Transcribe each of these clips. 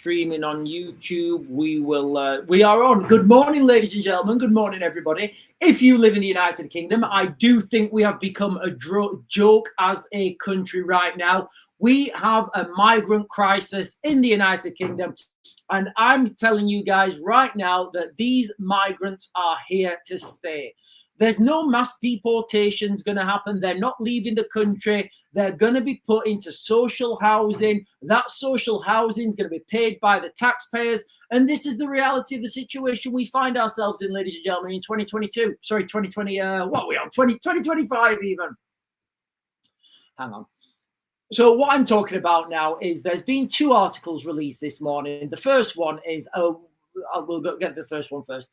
streaming on YouTube. We are on. Good morning, ladies and gentlemen. Good morning, everybody. If you live in the United Kingdom, I do think we have become a joke as a country right now. We have a migrant crisis in the United Kingdom. And I'm telling you guys right now that these migrants are here to stay. There's no mass deportations going to happen. They're not leaving the country. They're going to be put into social housing. That social housing is going to be paid by the taxpayers. And this is the reality of the situation we find ourselves in, ladies and gentlemen, in 2022. Sorry, 2020. What are we on? 2025 even. Hang on. So what I'm talking about now is there's been two articles released this morning. The first one is, we'll get the first one first.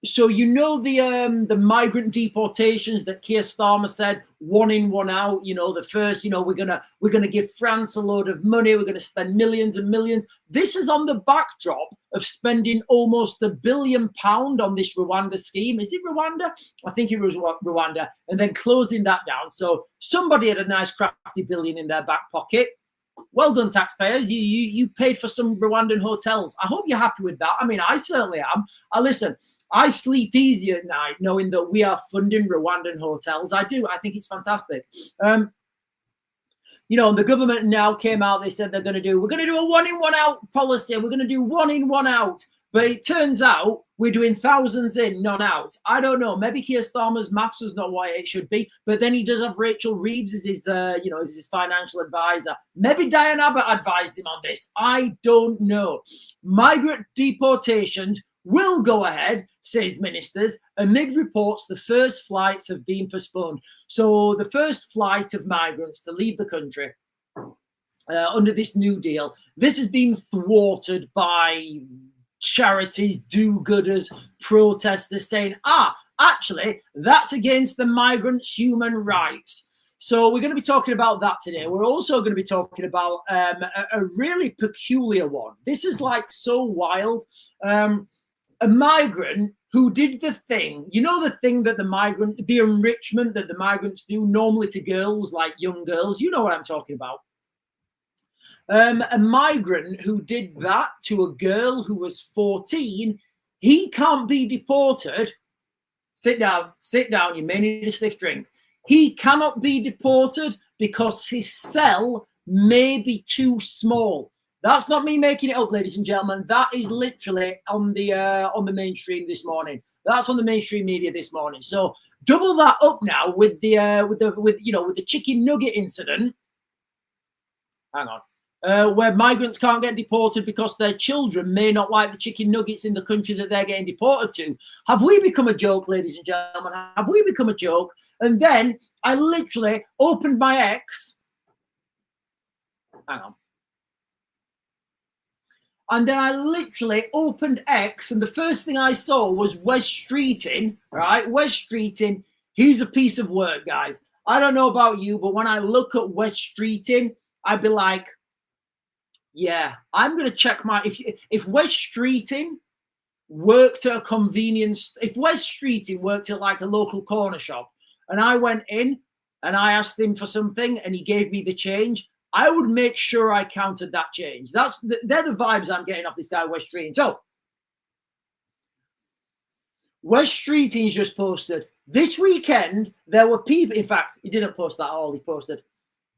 So you know the migrant deportations that Keir Starmer said, one in, one out. You know, the first, we're gonna give France a load of money. We're gonna spend millions and millions. This is on the backdrop of spending almost £1 billion on this Rwanda scheme. Is it Rwanda? I think it was Rwanda, and then closing that down. So somebody had a nice crafty billion in their back pocket. Well done, taxpayers. You paid for some Rwandan hotels. I hope you're happy with that. I mean, I certainly am. Listen. I sleep easy at night knowing that we are funding Rwandan hotels. I do. I think it's fantastic. The government now came out. They said we're going to do a one in, one out policy. We're going to do one in, one out. But it turns out we're doing thousands in, none out. I don't know. Maybe Keir Starmer's maths is not what it should be. But then he does have Rachel Reeves as his, as his financial advisor. Maybe Diane Abbott advised him on this. I don't know. Migrant deportations will go ahead, says ministers, amid reports the first flights have been postponed. So the first flight of migrants to leave the country under this new deal, this has been thwarted by charities, do-gooders, protesters saying, actually, that's against the migrants' human rights. So we're going to be talking about that today. We're also going to be talking about a really peculiar one. This is like so wild. A migrant who did the thing, the thing that the enrichment that the migrants do normally to girls, like young girls, you know what I'm talking about. A migrant who did that to a girl who was 14, he can't be deported. Sit down, you may need a stiff drink. He cannot be deported because his cell may be too small. That's not me making it up, ladies and gentlemen. That is literally on the mainstream this morning. That's on the mainstream media this morning. So double that up now with the chicken nugget incident. Hang on, where migrants can't get deported because their children may not like the chicken nuggets in the country that they're getting deported to. Have we become a joke, ladies and gentlemen? Have we become a joke? And then I literally opened my X. Hang on. And then I literally opened X, and the first thing I saw was Wes Streeting, right? Wes Streeting, he's a piece of work, guys. I don't know about you, but when I look at Wes Streeting, I'd be like, yeah, I'm going to check if Wes Streeting worked at a convenience, if Wes Streeting worked at like a local corner shop, and I went in and I asked him for something and he gave me the change, I would make sure I counted that change. They're the vibes I'm getting off this guy, Wes Streeting. So, Wes Streeting's just posted, this weekend, there were people, in fact, he didn't post that at all, he posted,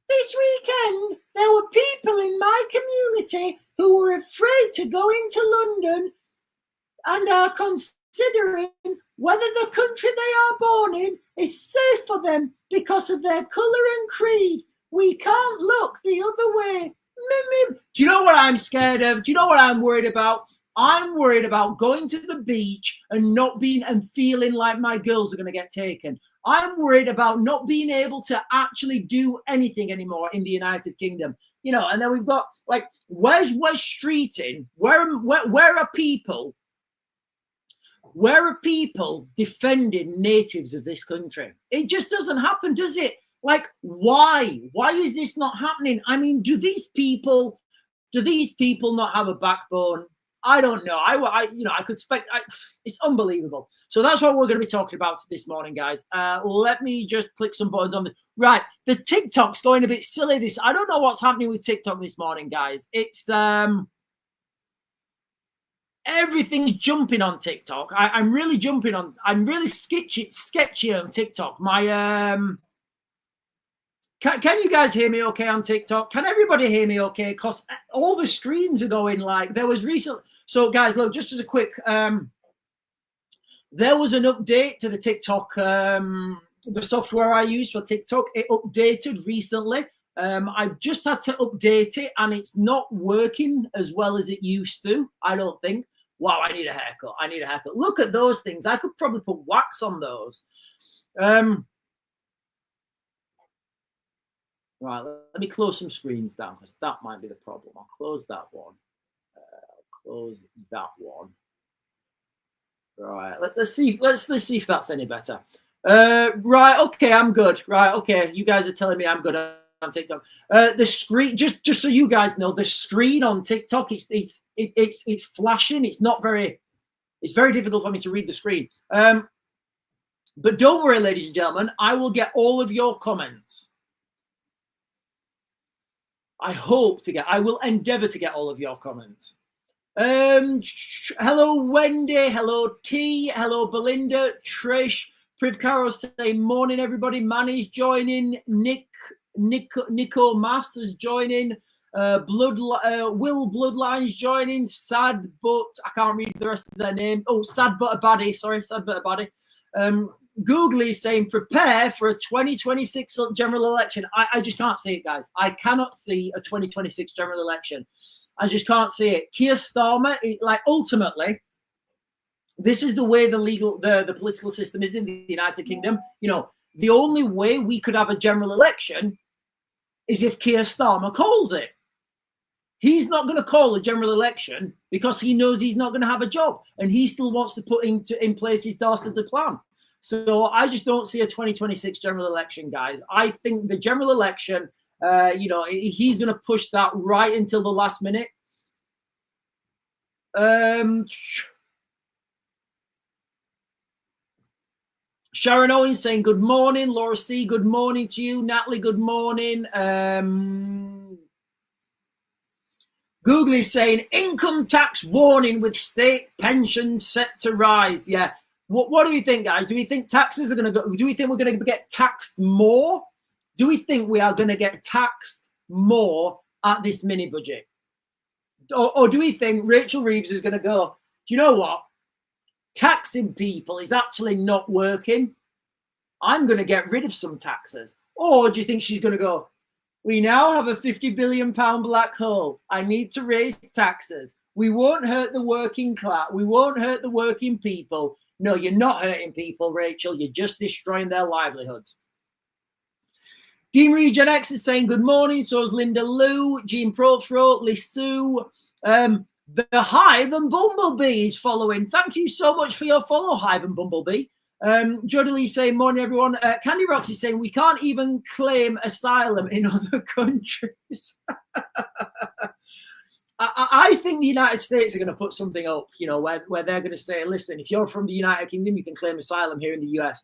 this weekend, there were people in my community who were afraid to go into London and are considering whether the country they are born in is safe for them because of their colour and creed. We can't look the other way. Do you know what I'm scared of? Do you know what I'm worried about? I'm worried about going to the beach and feeling like my girls are going to get taken. I'm worried about not being able to actually do anything anymore in the United Kingdom. And then we've got like, where's Wes Streeting? Where are people? Where are people defending natives of this country? It just doesn't happen, does it? Like, why? Why is this not happening? I mean, do these people not have a backbone? I don't know. I could expect. It's unbelievable. So that's what we're going to be talking about this morning, guys. Let me just click some buttons on this. Right, the TikTok's going a bit silly. I don't know what's happening with TikTok this morning, guys. It's everything's jumping on TikTok. I'm really jumping on. I'm really sketchy on TikTok. My Can you guys hear me okay on TikTok? Can everybody hear me okay? Because all the screens are going like there was recent. So guys, look, just as a quick, there was an update to the TikTok, the software I use for TikTok. It updated recently. I've just had to update it and it's not working as well as it used to, I don't think. Wow, I need a haircut. I need a haircut. Look at those things. I could probably put wax on those. Right, let me close some screens down because that might be the problem. I'll close that one. Close that one. Right, let's see. Let's see if that's any better. Right, okay, I'm good. Right, okay, you guys are telling me I'm good on TikTok. The screen, just so you guys know, the screen on TikTok, it's flashing. It's not very. It's very difficult for me to read the screen. But don't worry, ladies and gentlemen. I will get all of your comments. I will endeavor to get all of your comments. Hello, Wendy. Hello, T. Hello, Belinda. Trish. Priv Caro saying morning, everybody. Manny's joining. Nico Mass is joining. Will Bloodline's joining. Sad, but I can't read the rest of their name. Oh, Sad but a baddie. Sorry, Sad but a baddie. Googly saying prepare for a 2026 general election. I just can't see it, guys. I cannot see a 2026 general election. I just can't see it. Keir Starmer, ultimately, this is the way the political system is in the United Kingdom. You know, the only way we could have a general election is if Keir Starmer calls it. He's not going to call a general election because he knows he's not going to have a job, and he still wants to put in place his dastardly plan. So I just don't see a 2026 general election, guys. I think the general election, he's going to push that right until the last minute. Sharon Owens saying good morning. Laura C, good morning to you. Natalie, good morning. Google is saying income tax warning with state pensions set to rise. Yeah. What do we think, guys? Do we think taxes are going to go? Do we think we're going to get taxed more? Do we think we are going to get taxed more at this mini budget? Or do we think Rachel Reeves is going to go, do you know what? Taxing people is actually not working. I'm going to get rid of some taxes. Or do you think she's going to go, we now have a £50 billion black hole. I need to raise taxes. We won't hurt the working class. We won't hurt the working people. No, you're not hurting people, Rachel. You're just destroying their livelihoods. Dean Regen X is saying good morning. So is Linda Lou, Jean Profro, Lissou. The Hive and Bumblebee is following. Thank you so much for your follow, Hive and Bumblebee. Jodie Lee saying morning, everyone. Candy Rocks is saying we can't even claim asylum in other countries. I think the United States are going to put something up, where they're going to say, listen, if you're from the United Kingdom, you can claim asylum here in the US.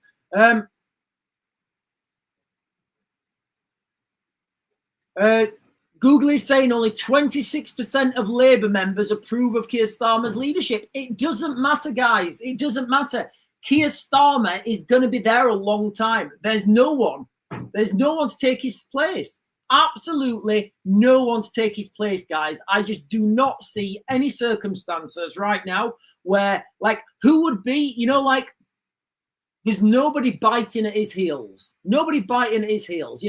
Google is saying only 26% of Labour members approve of Keir Starmer's leadership. It doesn't matter, guys. It doesn't matter. Keir Starmer is going to be there a long time. There's no one to take his place. Absolutely no one to take his place, guys. I just do not see any circumstances right now where, who would be, there's nobody biting at his heels. Nobody biting at his heels,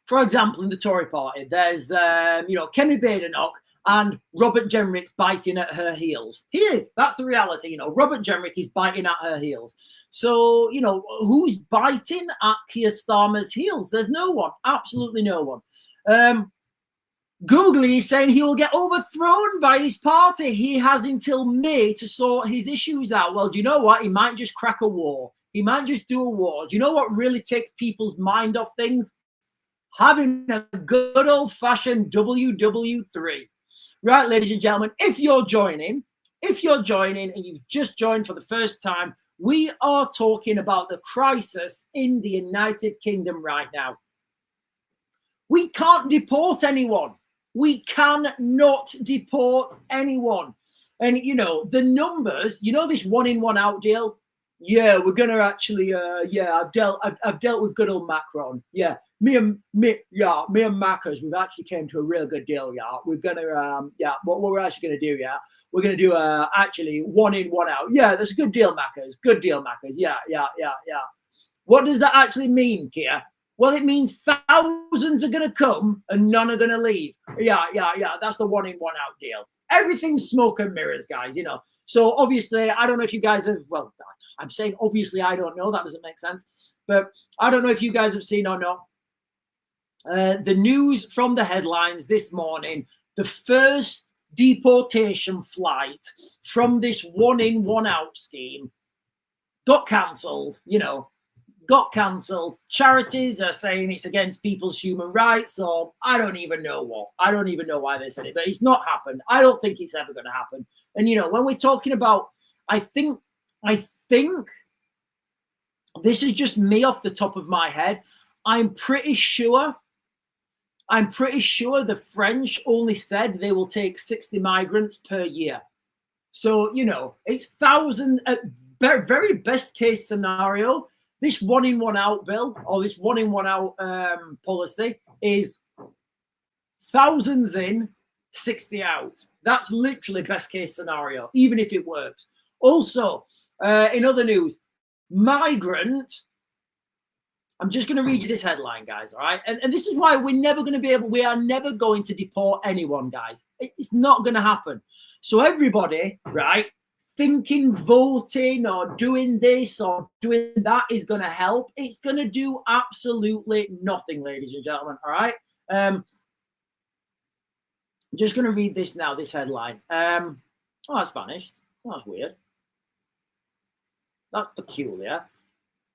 For example, in the Tory party, there's, Kemi Badenoch and Robert Jenrick's biting at her heels. He is. That's the reality. Robert Jenrick is biting at her heels. So, who's biting at Keir Starmer's heels? There's no one. Absolutely no one. Googly is saying he will get overthrown by his party. He has until May to sort his issues out. Well, do you know what? He might just crack a war. He might just do a war. Do you know what really takes people's mind off things? Having a good old-fashioned WW3. Right, ladies and gentlemen, if you're joining and you've just joined for the first time, we are talking about the crisis in the United Kingdom right now. We can't deport anyone. We cannot deport anyone. And, you know, the numbers, you know, this 1 in 1 out deal. Yeah, we're going to actually, I've dealt with good old Macron. Yeah, me and Macros, we've actually came to a real good deal. Yeah, we're going to, what we're actually going to do, yeah, we're going to do actually 1 in 1 out. Yeah, that's a good deal, Macros. Good deal, Macros. Yeah. What does that actually mean, Kia? Well, it means thousands are going to come and none are going to leave. Yeah. That's the 1 in 1 out deal. Everything's smoke and mirrors, guys, you know. So obviously, I don't know if you guys have, well, I'm saying obviously I don't know. That doesn't make sense. But I don't know if you guys have seen or not. The news from the headlines this morning, the first deportation flight from this 1 in 1 out scheme got cancelled, you know. Got cancelled. Charities are saying it's against people's human rights, or I don't even know what. I don't even know why they said it, but it's not happened. I don't think it's ever going to happen. And you know, when we're talking about, I think this is just me off the top of my head. I'm pretty sure the French only said they will take 60 migrants per year. So, you know, it's thousand at very best case scenario. This 1 in 1 out bill, or this 1 in 1 out policy, is thousands in, 60 out. That's literally best case scenario, even if it works. Also, in other news, migrant. I'm just going to read you this headline, guys. All right, and this is why we're never going to be able. We are never going to deport anyone, guys. It's not going to happen. So everybody, right? Thinking voting or doing this or doing that is going to help. It's going to do absolutely nothing, ladies and gentlemen. All right. Just going to read this now, this headline. Oh, that's vanished. Oh, that's weird. That's peculiar.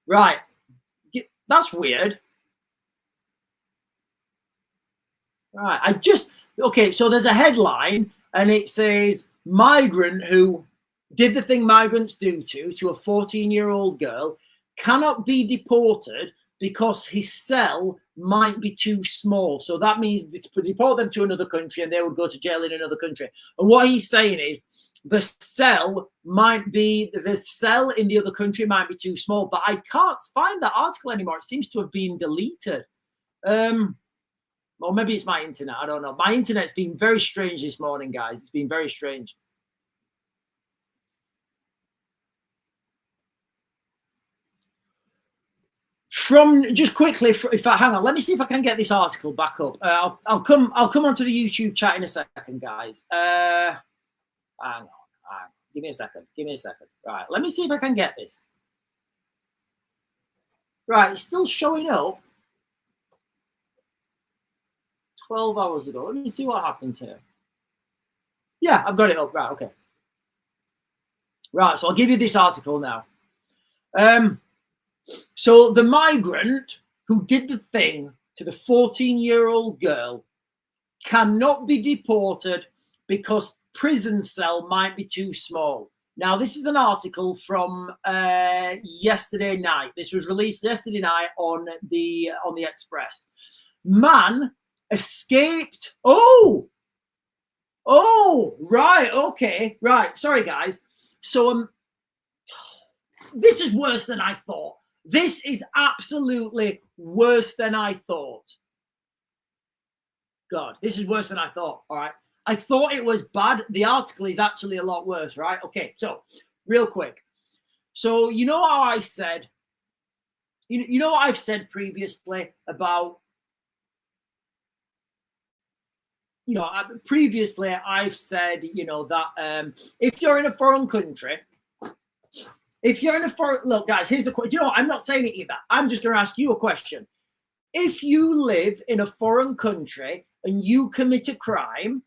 Right. That's weird. Right. Okay. So there's a headline and it says migrant who did the thing migrants do to a 14-year-old girl cannot be deported because his cell might be too small. So that means deport them to another country and they would go to jail in another country. And what he's saying is the cell in the other country might be too small, but I can't find that article anymore. It seems to have been deleted. Or maybe it's my internet. I don't know. My internet's been very strange this morning, guys. It's been very strange. From just quickly, hang on, let me see if I can get this article back up. I'll come onto the YouTube chat in a second, guys. Hang on, give me a second. Right, let me see if I can get this. Right, it's still showing up. 12 hours ago. Let me see what happens here. Yeah, I've got it up. Right, okay. Right, so I'll give you this article now. So the migrant who did the thing to the 14-year-old girl cannot be deported because prison cell might be too small. Now, this is an article from yesterday night. This was released yesterday night on the Express. Man escaped. Oh, right. Okay. Right. Sorry, guys. So this is worse than I thought. This is absolutely worse than I thought. God, this is worse than I thought. All right. I thought it was bad. The article is actually a lot worse, right? Okay. So real quick. So you know how I said, you know what I've said previously about, previously I've said, that if you're in a foreign country, look, guys, here's the question. I'm not saying it either. I'm just going to ask you a question. If you live in a foreign country and you commit a crime,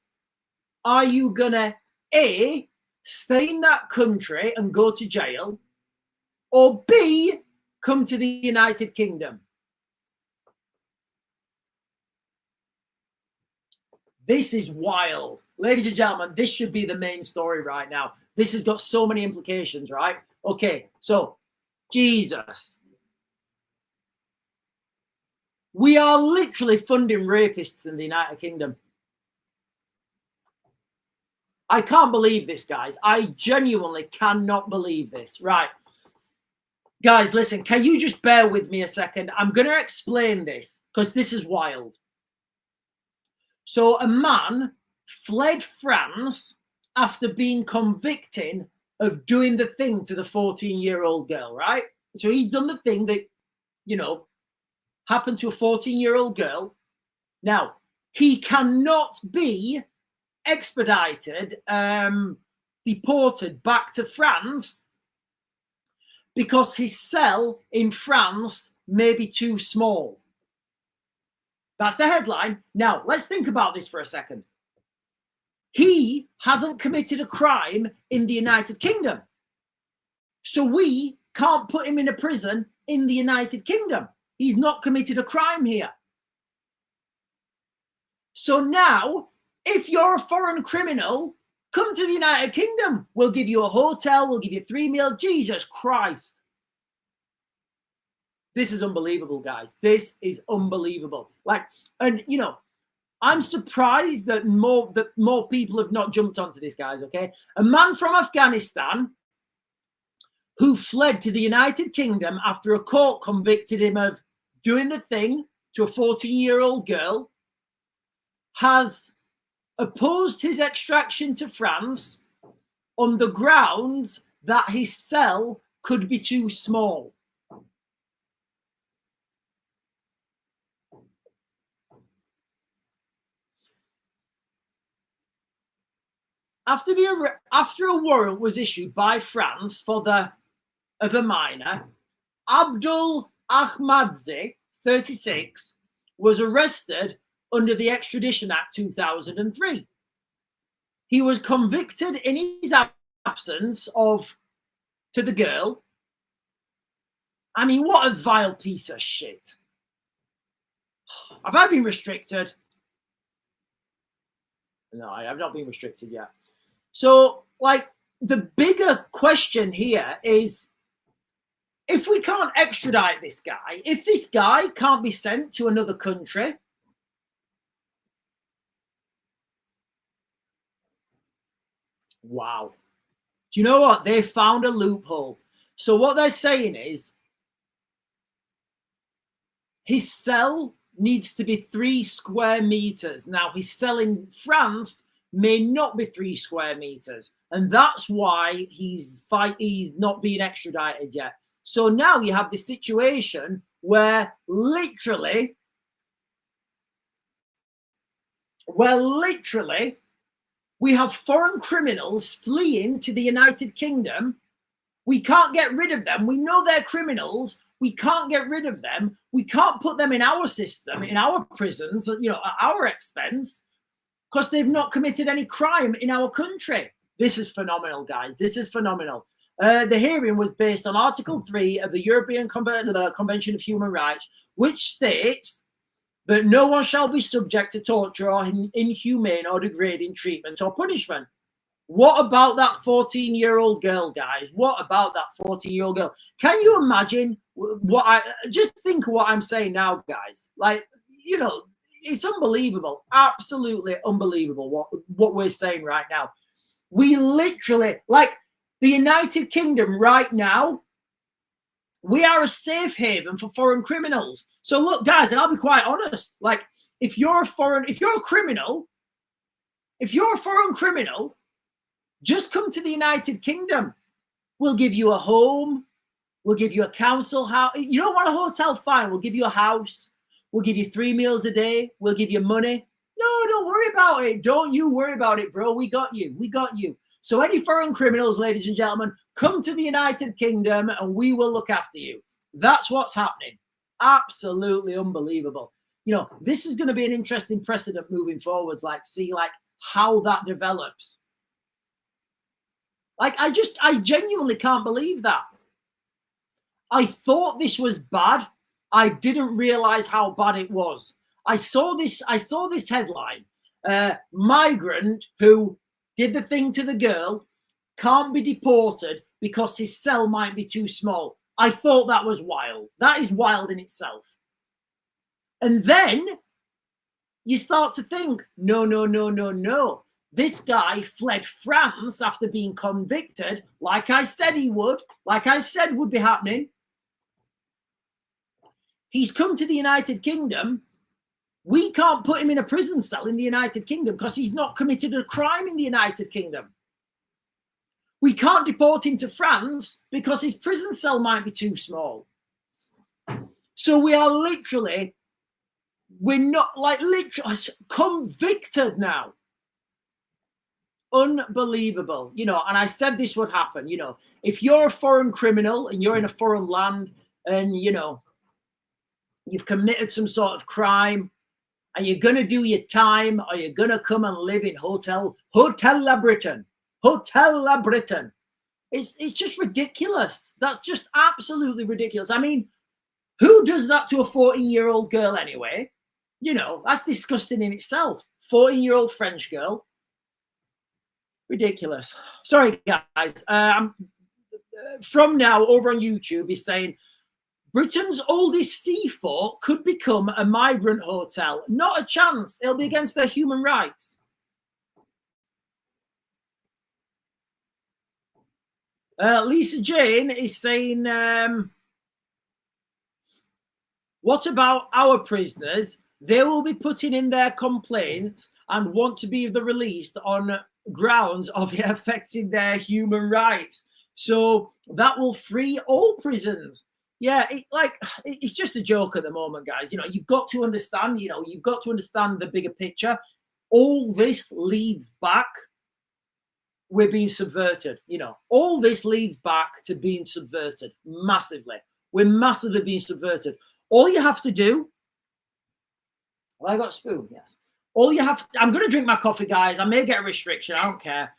are you going to A, stay in that country and go to jail, or B, come to the United Kingdom? This is wild. ladies and gentlemen, this should be the main story right now. This has got so many implications, right? Okay, so Jesus. We are literally funding rapists in the United Kingdom. I can't believe this, guys. I genuinely cannot believe this. Right. Guys, listen, can you just bear with me a second? I'm going to explain this because this is wild. So a man fled France after being convicted of doing the thing to the 14-year-old girl, right? So he's done the thing that, you know, happened to a 14-year-old girl. Now, he cannot be expedited, deported back to France because his cell in France may be too small. That's the headline. Now, let's think about this for a second. He hasn't committed a crime in the United Kingdom. So we can't put him in a prison in the United Kingdom. He's not committed a crime here. So now, if you're a foreign criminal, come to the United Kingdom. We'll give you a hotel. We'll give you 3 meals. Jesus Christ. This is unbelievable, guys. This is unbelievable. Like, and you know, I'm surprised that more people have not jumped onto this, guys, okay? A man from Afghanistan who fled to the United Kingdom after a court convicted him of doing the thing to a 14-year-old girl has opposed his extraction to France on the grounds that his cell could be too small. After a warrant was issued by France for the minor, Abdul Ahmadzi, 36, was arrested under the Extradition Act 2003. He was convicted in his absence to the girl. I mean, what a vile piece of shit. Have I been restricted? No, I have not been restricted yet. So, like, the bigger question here is, if we can't extradite this guy, if this guy can't be sent to another country, wow. Do you know what? They found a loophole. So what they're saying is his cell needs to be 3 square meters. Now, his cell in France may not be 3 square meters. And that's why he's not being extradited yet. So now you have this situation where literally we have foreign criminals fleeing to the United Kingdom. We can't get rid of them. We know they're criminals. We can't get rid of them. We can't put them in our system, in our prisons, you know, at our expense, because they've not committed any crime in our country. This is phenomenal, guys. This is phenomenal. The hearing was based on Article 3 of the European Convention of Human Rights, which states that no one shall be subject to torture or inhumane or degrading treatment or punishment. What about that 14-year-old girl, guys? What about that 14-year-old girl? Can you imagine just think of what I'm saying now, guys? Like, you know, it's unbelievable. Absolutely unbelievable what we're saying right now. We literally, like, the United Kingdom right now, we are a safe haven for foreign criminals. So look, guys, and I'll be quite honest, like, if you're a foreign criminal, just come to the United Kingdom. We'll give you a home. We'll give you a council house. You don't want a hotel? Fine. We'll give you a house. We'll give you 3 meals a day. We'll give you money. No, don't worry about it. Don't you worry about it, bro. We got you. We got you. So any foreign criminals, ladies and gentlemen, come to the United Kingdom and we will look after you. That's what's happening. Absolutely unbelievable. You know, this is going to be an interesting precedent moving forwards, like, see, like, how that develops. Like, I genuinely can't believe that. I thought this was bad. I didn't realize how bad it was. I saw this headline migrant who did the thing to the girl can't be deported because his cell might be too small. I thought that was wild. That is wild in itself. And then you start to think, no, no, no, no, no. This guy fled France after being convicted, like I said he would, like I said would be happening. He's come to the United Kingdom. We can't put him in a prison cell in the United Kingdom because he's not committed a crime in the United Kingdom. We can't deport him to France because his prison cell might be too small. So we are literally, we're not like literally convicted now. Unbelievable, you know. And I said this would happen, you know, if you're a foreign criminal and you're in a foreign land and, you know, you've committed some sort of crime and you're going to do your time or you're going to come and live in Hotel La Britain. Hotel La Britain. It's just ridiculous. That's just absolutely ridiculous. I mean, who does that to a 14-year-old girl anyway? You know, that's disgusting in itself. 14-year-old French girl. Ridiculous. Sorry, guys. From now over on YouTube, he's saying Britain's oldest seafort could become a migrant hotel. Not a chance. It'll be against their human rights. Lisa Jane is saying, what about our prisoners? They will be putting in their complaints and want to be released on grounds of it affecting their rights. So that will free all prisons. Yeah, it's just a joke at the moment, guys. You know, you've got to understand, you know, you've got to understand the bigger picture. All this leads back. We're being subverted, you know, all this leads back to being subverted massively. We're massively being subverted. All you have to do, well, I got a spoon, yes. All you have, I'm going to drink my coffee, guys. I may get a restriction. I don't care.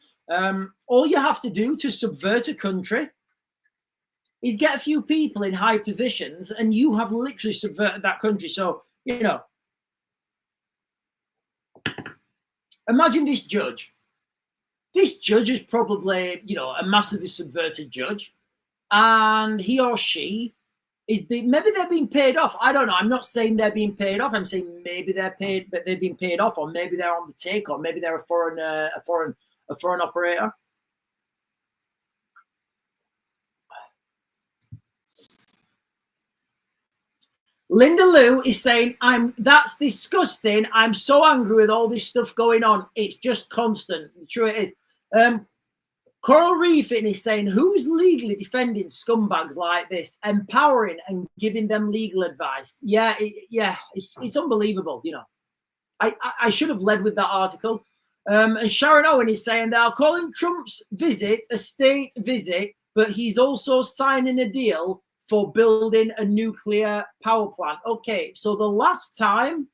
All you have to do to subvert a country is get a few people in high positions and you have literally subverted that country. So, you know, imagine this judge. This judge is probably, you know, a massively subverted judge, and he or she is maybe they're being paid off. I don't know. I'm not saying they're being paid off. I'm saying maybe they're paid, but they've been paid off, or maybe they're on the take, or maybe they're a foreign operator. Linda Lou is saying, that's disgusting. I'm so angry with all this stuff going on. It's just constant. Sure it is. Coral Reefing is saying, who's legally defending scumbags like this, empowering and giving them legal advice? Yeah, it's unbelievable. You know, I should have led with that article. And Sharon Owen is saying they are calling Trump's visit a state visit, but he's also signing a deal for building a nuclear power plant. Okay, so the last time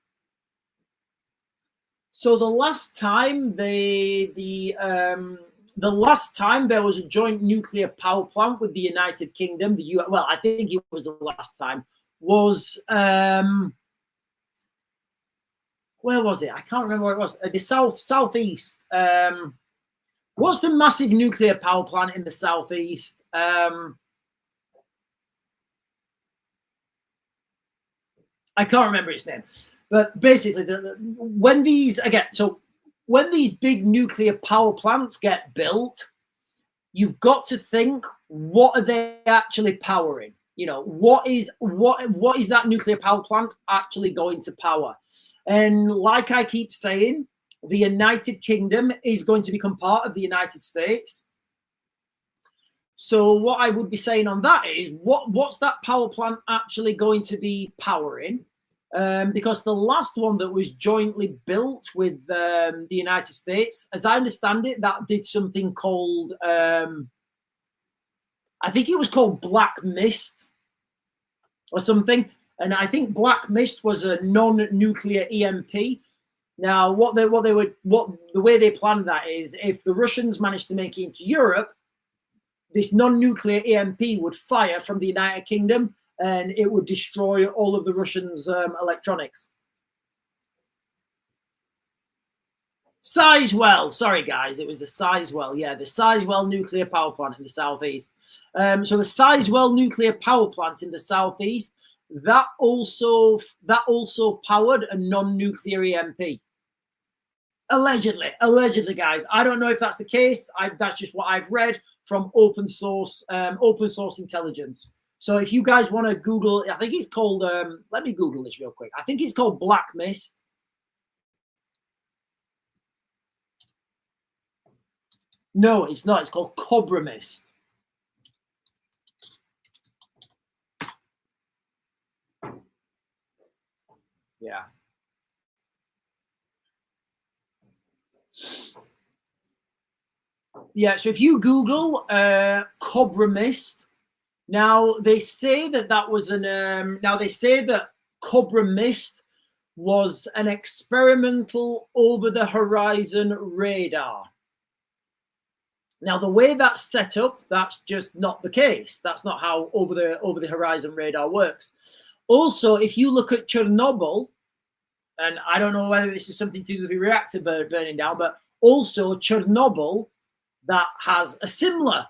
there was a joint nuclear power plant with the United Kingdom, the US, well, I think it was the last time, was where was it? I can't remember where it was. The southeast. What's the massive nuclear power plant in the southeast? I can't remember its name, but basically, when these big nuclear power plants get built, you've got to think, what are they actually powering? You know, what is that nuclear power plant actually going to power? And like I keep saying, the United Kingdom is going to become part of the United States. So what I would be saying on that is, what's that power plant actually going to be powering? Because the last one that was jointly built with the United States, as I understand it, that did something called, I think it was called Black Mist or something. And I think Black Mist was a non-nuclear EMP. Now, the way they planned that is, if the Russians managed to make it into Europe, this non-nuclear EMP would fire from the United Kingdom and it would destroy all of the Russians' electronics. Sizewell, sorry guys, it was the Sizewell, yeah, the Sizewell nuclear power plant in the southeast. So the Sizewell nuclear power plant in the southeast, that also powered a non-nuclear EMP. Allegedly, guys. I don't know if that's the case. That's just what I've read from open source intelligence. So if you guys want to Google, I think it's called. Let me Google this real quick. I think it's called Black Mist. No, it's not. It's called Cobra Mist. Yeah. Yeah, so if you Google Cobra Mist, now they say that was an now they say that Cobra Mist was an experimental over the horizon radar. Now the way that's set up, that's just not the case. That's not how over the horizon radar works. Also, if you look at Chernobyl, and I don't know whether this is something to do with the reactor burning down, but also Chernobyl, that has a similar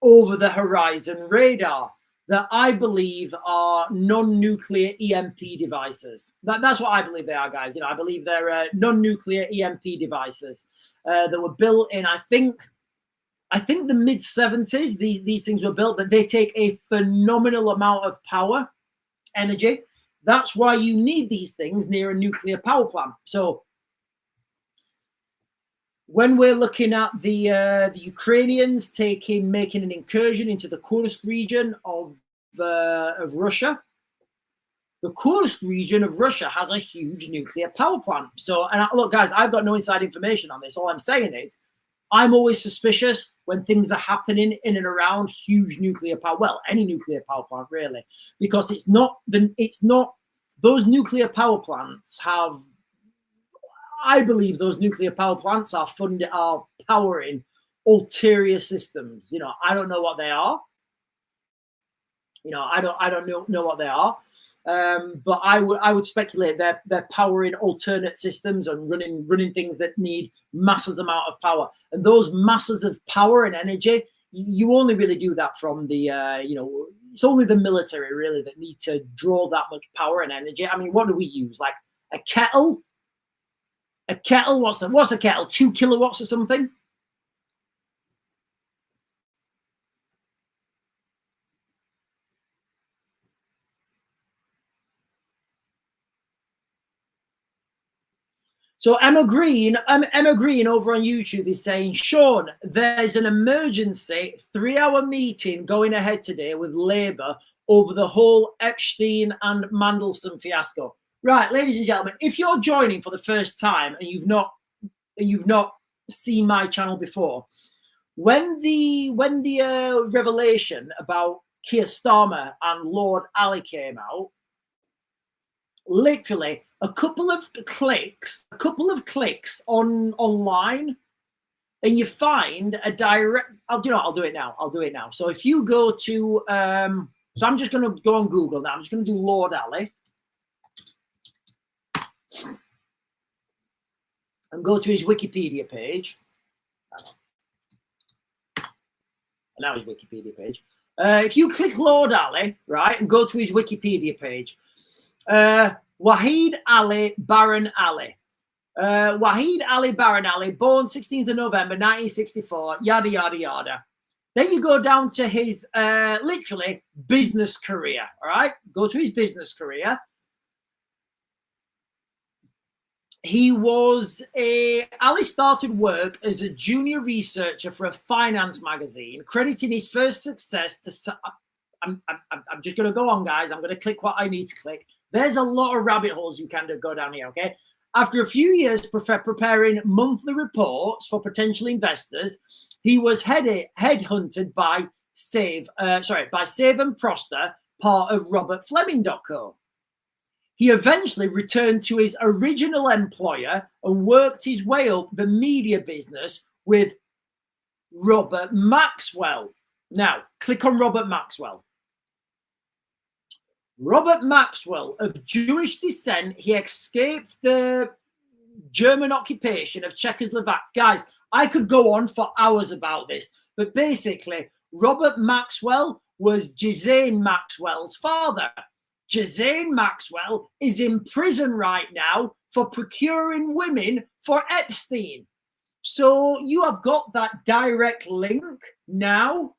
over the horizon radar that I believe are non-nuclear EMP devices. That's what I believe they are, guys. You know, I believe they're non-nuclear EMP devices that were built in, I think the mid-70s. These things were built, but they take a phenomenal amount of power, energy. That's why you need these things near a nuclear power plant. So when we're looking at the Ukrainians making an incursion into the Kursk region of Russia, the Kursk region of Russia has a huge nuclear power plant. So, and look, guys, I've got no inside information on this. All I'm saying is, I'm always suspicious when things are happening in and around huge nuclear power. Well, any nuclear power plant really, because it's not those nuclear power plants have. I believe those nuclear power plants are powering ulterior systems. You know, I don't know what they are. You know, I don't know what they are. But I would speculate they're powering alternate systems and running things that need massive amount of power. And those masses of power and energy, you only really do that from the it's only the military really that need to draw that much power and energy. I mean, what do we use? Like a kettle? A kettle, what's a kettle? 2 kilowatts or something? So Emma Green over on YouTube is saying, Sean, there's an emergency 3-hour meeting going ahead today with Labour over the whole Epstein and Mandelson fiasco. Right, ladies and gentlemen, if you're joining for the first time and you've not seen my channel before, when the revelation about Keir Starmer and Lord Ali came out, literally a couple of clicks online, and you find a direct. I'll do it now. So if you go to, so I'm just going to go on Google now. I'm just going to do Lord Ali and go to his Wikipedia page. And now his Wikipedia page. If you click Lord Ali, right, and go to his Wikipedia page, Wahid Ali Baron Ali. Wahid Ali Baron Ali, born 16th of November 1964, yada, yada, yada. Then you go down to his literally business career, all right? Go to his business career. Ali started work as a junior researcher for a finance magazine, crediting his first success to, I'm just going to go on, guys. I'm going to click what I need to click. There's a lot of rabbit holes you can go down here, okay? After a few years preparing monthly reports for potential investors, he was headhunted by Save and Prosper, part of RobertFleming.co. He eventually returned to his original employer and worked his way up the media business with Robert Maxwell. Now, click on Robert Maxwell. Robert Maxwell, of Jewish descent, he escaped the German occupation of Czechoslovakia. Guys, I could go on for hours about this, but basically, Robert Maxwell was Ghislaine Maxwell's father. Ghislaine Maxwell is in prison right now for procuring women for Epstein. So you have got that direct link now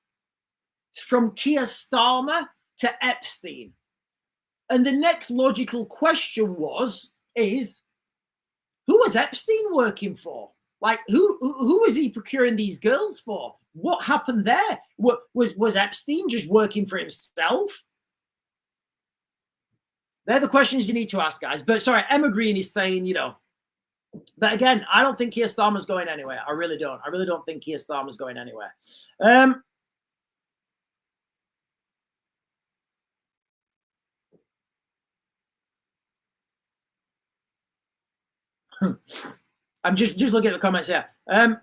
from Keir Starmer to Epstein. And the next logical question is, who was Epstein working for? Like, who was he procuring these girls for? What happened there? Was Epstein just working for himself? They're the questions you need to ask, guys. But sorry, Emma Green is saying, you know, but again, I don't think Keir Starmer's going anywhere. I really don't. I really don't think Keir Starmer's going anywhere. I'm just looking at the comments here.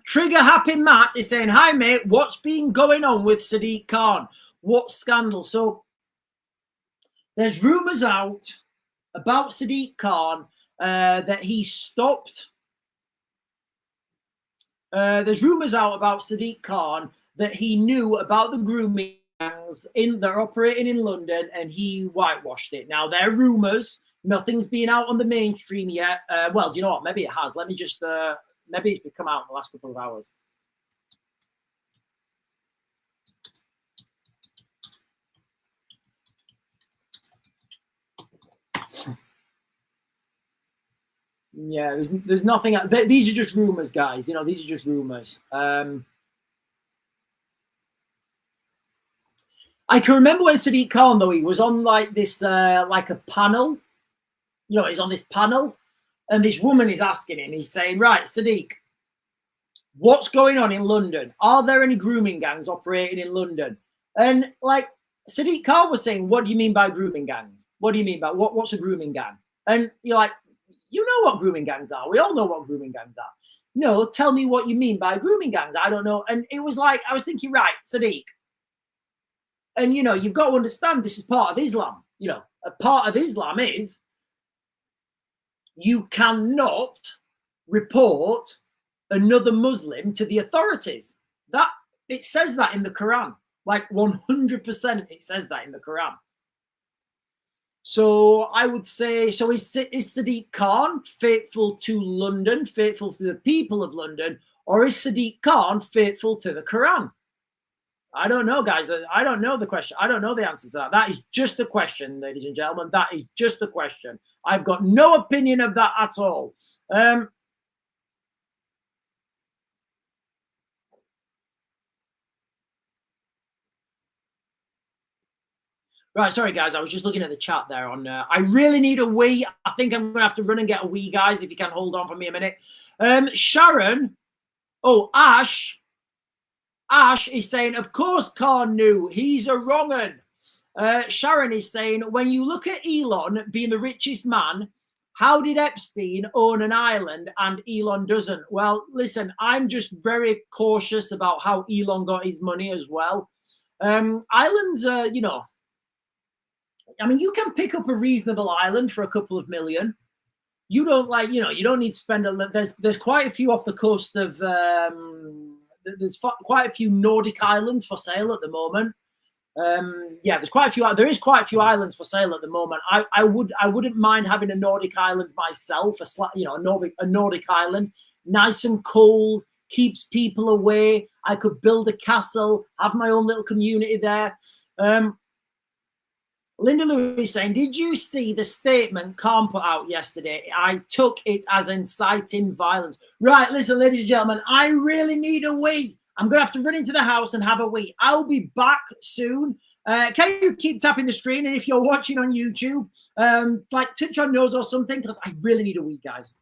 Trigger Happy Matt is saying, hi, mate, what's been going on with Sadiq Khan? What scandal? So there's rumours out about Sadiq Khan that he stopped. There's rumours out about Sadiq Khan that he knew about the grooming gangs they're operating in London and he whitewashed it. Now, they're rumours. Nothing's been out on the mainstream yet. Well, do you know what? Maybe it has. Let me just, maybe it's come out in the last couple of hours. Yeah, there's nothing. These are just rumors, guys. You know, these are just rumors. I can remember when Sadiq Khan, though, he was on like this, like a panel. You know, he's on this panel, and this woman is asking him. He's saying, "Right, Sadiq, what's going on in London? Are there any grooming gangs operating in London?" And like Sadiq Khan was saying, "What do you mean by grooming gangs? What do you mean by what's a grooming gang?" And you're like, you know what grooming gangs are. We all know what grooming gangs are. No, tell me what you mean by grooming gangs. I don't know. And it was like, I was thinking, right, Sadiq. And, you know, you've got to understand this is part of Islam. You know, a part of Islam is you cannot report another Muslim to the authorities. That it says that in the Quran. Like 100% it says that in the Quran. So I would say, so is Sadiq Khan faithful to London, faithful to the people of London, or is Sadiq Khan faithful to the Quran? I don't know, guys. I don't know the question. I don't know the answer to that. That is just a question, ladies and gentlemen. That is just a question. I've got no opinion of that at all. Right, sorry guys, I was just looking at the chat there on I really need a wee. I think I'm gonna have to run and get a wee, guys, if you can hold on for me a minute. Sharon, Ash is saying, of course Khan knew, he's a wrong un. Sharon is saying, when you look at Elon being the richest man, how did Epstein own an island and Elon doesn't? Well, listen, I'm just very cautious about how Elon got his money as well. Islands, you know, I mean, you can pick up a reasonable island for a couple of million. You don't like, you know, you don't need to spend there's quite a few off the coast of, there's quite a few Nordic islands for sale at the moment. Yeah, there is quite a few islands for sale at the moment. I wouldn't mind having a Nordic island myself, a Nordic island, nice and cold, keeps people away. I could build a castle, have my own little community there. Linda Lewis saying, did you see the statement Khan put out yesterday? I took it as inciting violence. Right, listen, ladies and gentlemen, I really need a wee. I'm going to have to run into the house and have a wee. I'll be back soon. Can you keep tapping the screen? And if you're watching on YouTube, like touch your nose or something, because I really need a wee, guys.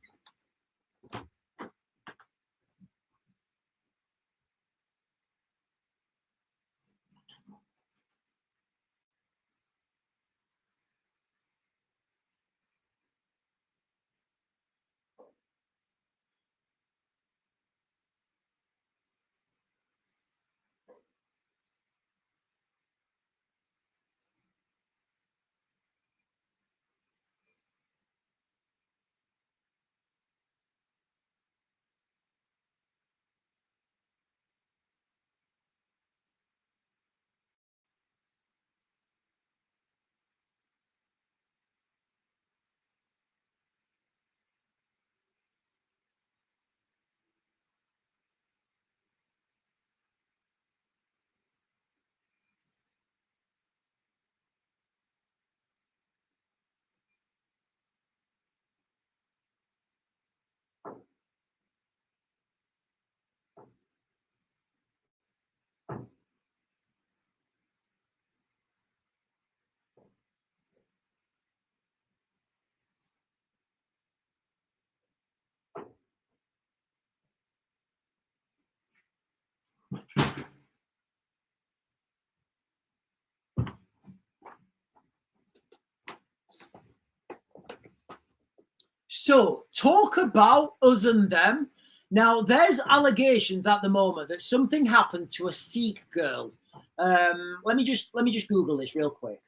So talk about us and them. Now, there's allegations at the moment that something happened to a Sikh girl. Let me just Google this real quick.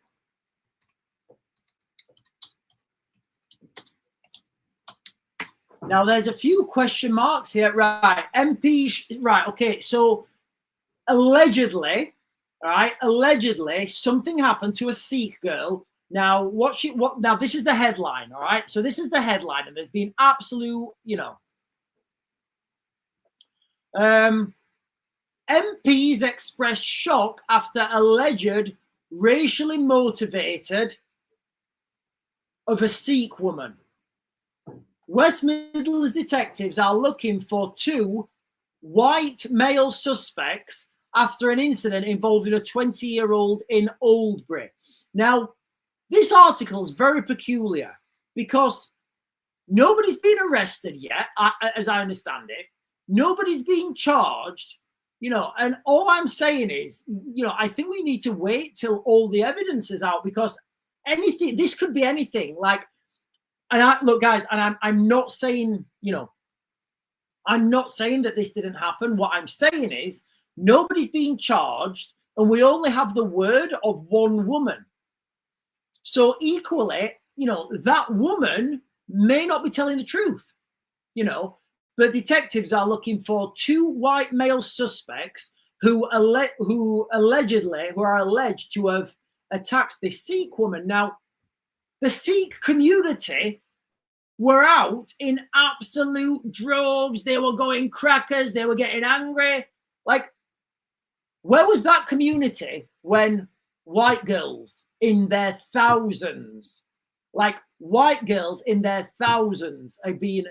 Now, there's a few question marks here. Right, MP. Right, okay. So allegedly, right, allegedly, something happened to a Sikh girl. Now, now this is the headline. All right, so this is the headline, and there's been absolute, MPs express shock after alleged racially motivated of a Sikh woman. West Midlands detectives are looking for 2 white male suspects after an incident involving a 20-year-old in Oldbury. Now, this article is very peculiar because nobody's been arrested yet, as I understand it. Nobody's been charged, and all I'm saying is, I think we need to wait till all the evidence is out, because this could be anything. Look, guys, and I'm not saying, I'm not saying that this didn't happen. What I'm saying is nobody's being charged, and we only have the word of one woman. So equally, that woman may not be telling the truth, but detectives are looking for 2 white male suspects who are alleged to have attacked this Sikh woman. Now, the Sikh community were out in absolute droves. They were going crackers. They were getting angry. Where was that community when white girls in their thousands, white girls in their thousands are being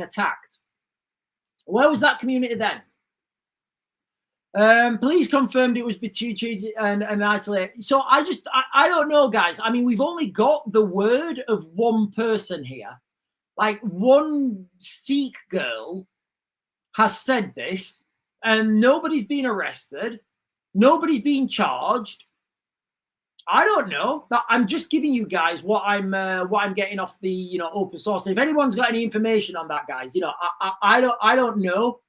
attacked? Where was that community then? Police confirmed it was treated and isolated. So I don't know, guys. I mean, we've only got the word of one person here. One Sikh girl has said this, and nobody's been arrested. Nobody's been charged. I don't know. I'm just giving you guys what I'm getting off the open source. And if anyone's got any information on that, guys, I don't know.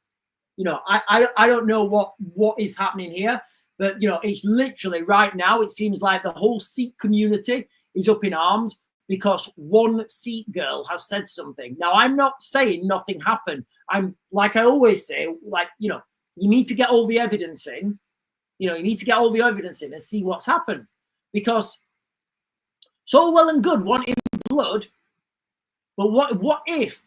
I don't know what is happening here, but it's literally right now. It seems like the whole Sikh community is up in arms because one Sikh girl has said something. Now, I'm not saying nothing happened. I'm, like I always say, you need to get all the evidence in. You need to get all the evidence in and see what's happened. Because it's all well and good wanting blood, but what if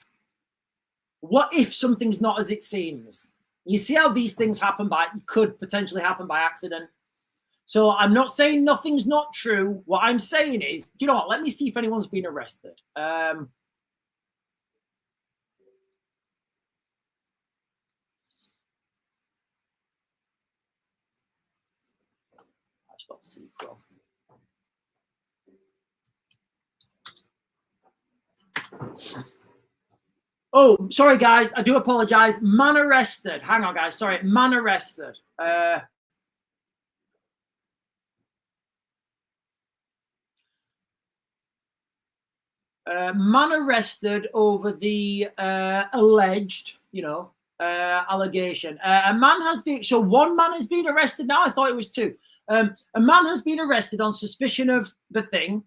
something's not as it seems? You see how these things could potentially happen by accident. So I'm not saying nothing's not true. What I'm saying is, you know what? Let me see if anyone's been arrested. I spelled C from. Oh, sorry, guys. I do apologize. Man arrested. Hang on, guys. Sorry. Man arrested. Man arrested over the alleged, allegation. A man has been, so one man has been arrested now. I thought it was 2. A man has been arrested on suspicion of the thing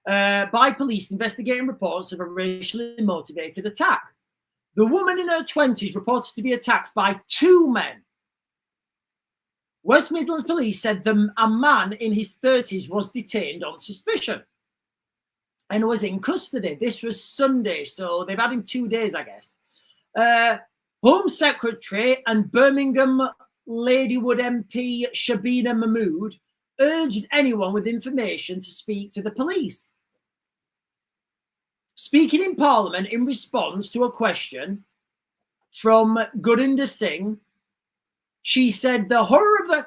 by police investigating reports of a racially motivated attack. The woman in her 20s reported to be attacked by 2 men. West Midlands police said a man in his 30s was detained on suspicion and was in custody. This was Sunday, so they've had him 2 days, I guess. Home Secretary and Birmingham Ladywood MP Shabina Mahmood urged anyone with information to speak to the police. Speaking in Parliament in response to a question from Gurinder Singh, she said the horror of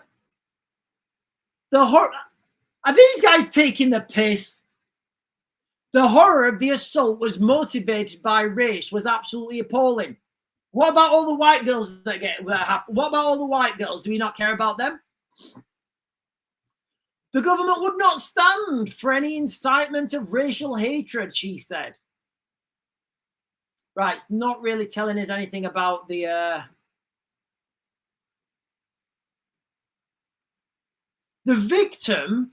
the horror. Are these guys taking the piss? The horror of the assault was motivated by race was absolutely appalling. What about all the white girls that happen? What about all the white girls? Do we not care about them? The government would not stand for any incitement of racial hatred, she said. Right, it's not really telling us anything about the victim,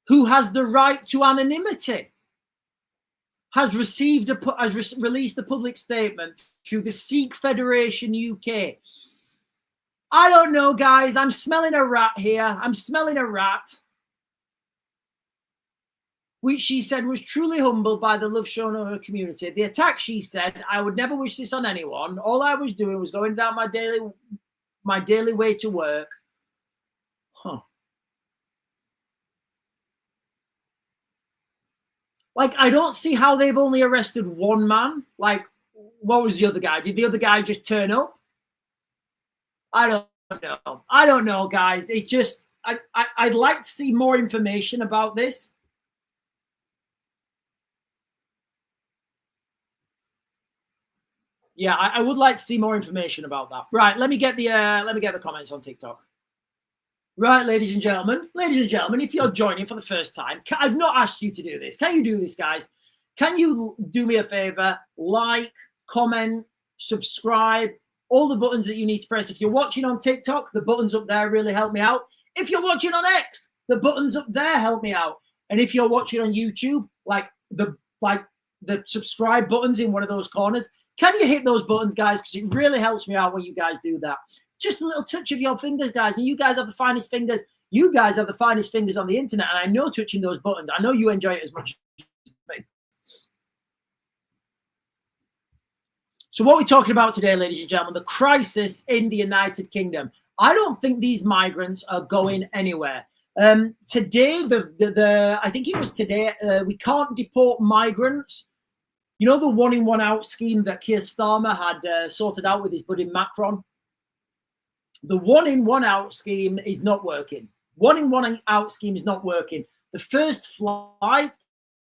who has the right to anonymity, has released a public statement through the Sikh Federation UK. I don't know, guys. I'm smelling a rat here. I'm smelling a rat. Which she said was truly humbled by the love shown of her community. The attack, she said, I would never wish this on anyone. All I was doing was going down my daily way to work. Huh. Like, I don't see how they've only arrested one man. Like, what was the other guy? Did the other guy just turn up? I don't know. I don't know, guys. It's just, I'd like to see more information about this. Yeah, I would like to see more information about that. Right, let me get the comments on TikTok. Right, ladies and gentlemen, if you're joining for the first time, I've not asked you to do this. Can you do this, guys? Can you do me a favor? Like, comment, subscribe, all the buttons that you need to press. If you're watching on TikTok, the buttons up there really help me out. If you're watching on X, the buttons up there help me out. And if you're watching on YouTube, like the subscribe buttons in one of those corners, can you hit those buttons, guys? Because it really helps me out when you guys do that. Just a little touch of your fingers, guys. And you guys have the finest fingers. You guys have the finest fingers on the internet. And I know touching those buttons, I know you enjoy it as much as me. So what we're talking about today, ladies and gentlemen, the crisis in the United Kingdom. I don't think these migrants are going anywhere. Today, I think it was today, we can't deport migrants. You know, the one in, one out scheme that Keir Starmer had sorted out with his buddy Macron? The one in, one out scheme is not working. One in, one out scheme is not working. The first flight,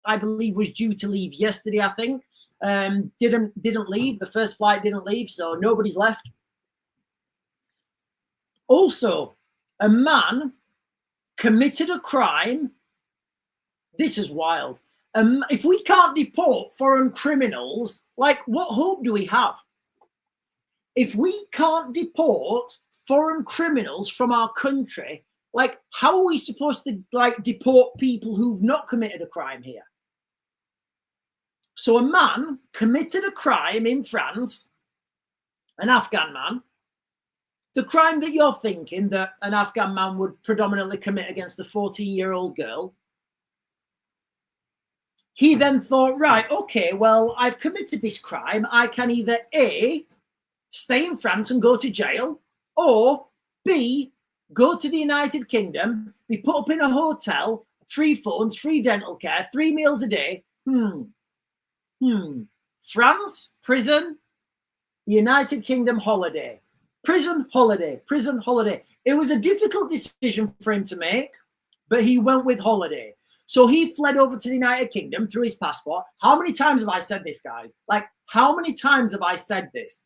I believe, was due to leave yesterday, I think. Didn't leave. The first flight didn't leave, so nobody's left. Also, a man committed a crime. This is wild. If we can't deport foreign criminals, like, what hope do we have? If we can't deport foreign criminals from our country, like, how are we supposed to, like, deport people who've not committed a crime here? So a man committed a crime in France, an Afghan man, the crime that you're thinking that an Afghan man would predominantly commit against a 14-year-old girl. He then thought, right, okay, well, I've committed this crime. I can either A, stay in France and go to jail, or B, go to the United Kingdom, be put up in a hotel, free phones, free dental care, 3 meals a day. France, prison, the United Kingdom, holiday. Prison, holiday, prison, holiday. It was a difficult decision for him to make, but he went with holiday. So he fled over to the United Kingdom through his passport. How many times have I said this, guys? Like, how many times have I said this?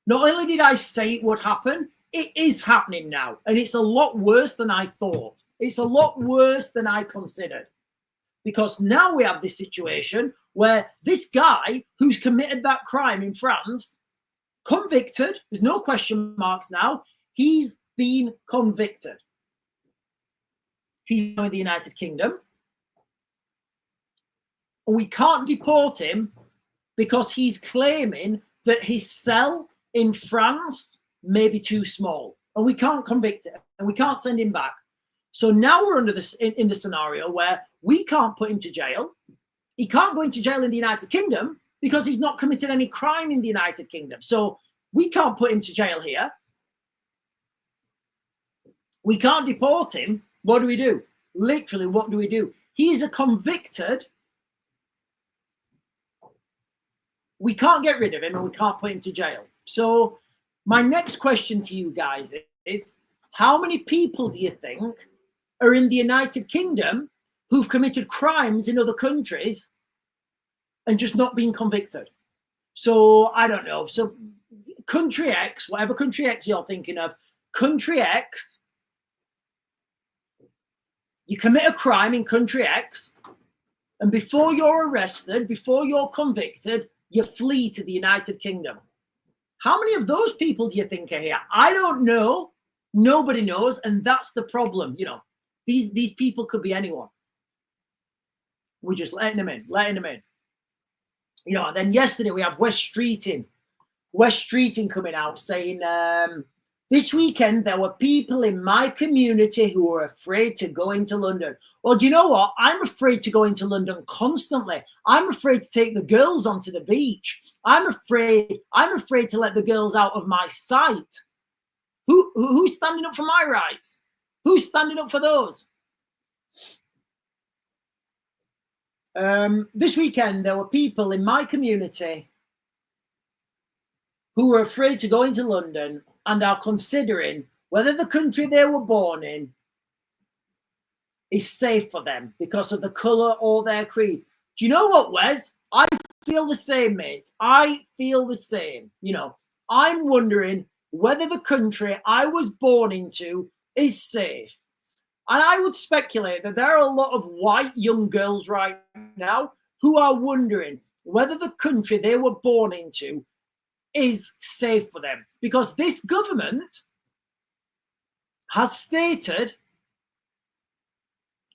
Not only did I say it would happen, it is happening now. And it's a lot worse than I thought. It's a lot worse than I considered. Because now we have this situation where this guy who's committed that crime in France, convicted, there's no question marks now, he's been convicted. He's now in the United Kingdom. And we can't deport him because he's claiming that his cell in France may be too small. And we can't convict him and we can't send him back. So now we're under this in the scenario where we can't put him to jail. He can't go into jail in the United Kingdom because he's not committed any crime in the United Kingdom. So we can't put him to jail here. We can't deport him. What do we do? Literally, what do we do? He's a convicted. We can't get rid of him and we can't put him to jail. So my next question to you guys is, how many people do you think are in the United Kingdom who've committed crimes in other countries and just not been convicted? So I don't know. So country X, whatever country X you're thinking of, country X, you commit a crime in country X, and before you're arrested, before you're convicted, you flee to the United Kingdom. How many of those people do you think are here? I don't know. Nobody knows, and that's the problem. You know, these people could be anyone. We're just letting them in. You know, and then yesterday we have West Streeting coming out saying, this weekend there were people in my community who were afraid to go into London. Well, do you know what? I'm afraid to go into London constantly. I'm afraid to take the girls onto the beach. I'm afraid to let the girls out of my sight. Who's standing up for my rights? Who's standing up for those? This weekend there were people in my community who were afraid to go into London and are considering whether the country they were born in is safe for them because of the colour or their creed. Do you know what, Wes? I feel the same, mate. I feel the same. You know, I'm wondering whether the country I was born into is safe. And I would speculate that there are a lot of white young girls right now who are wondering whether the country they were born into is safe for them, because this government has stated,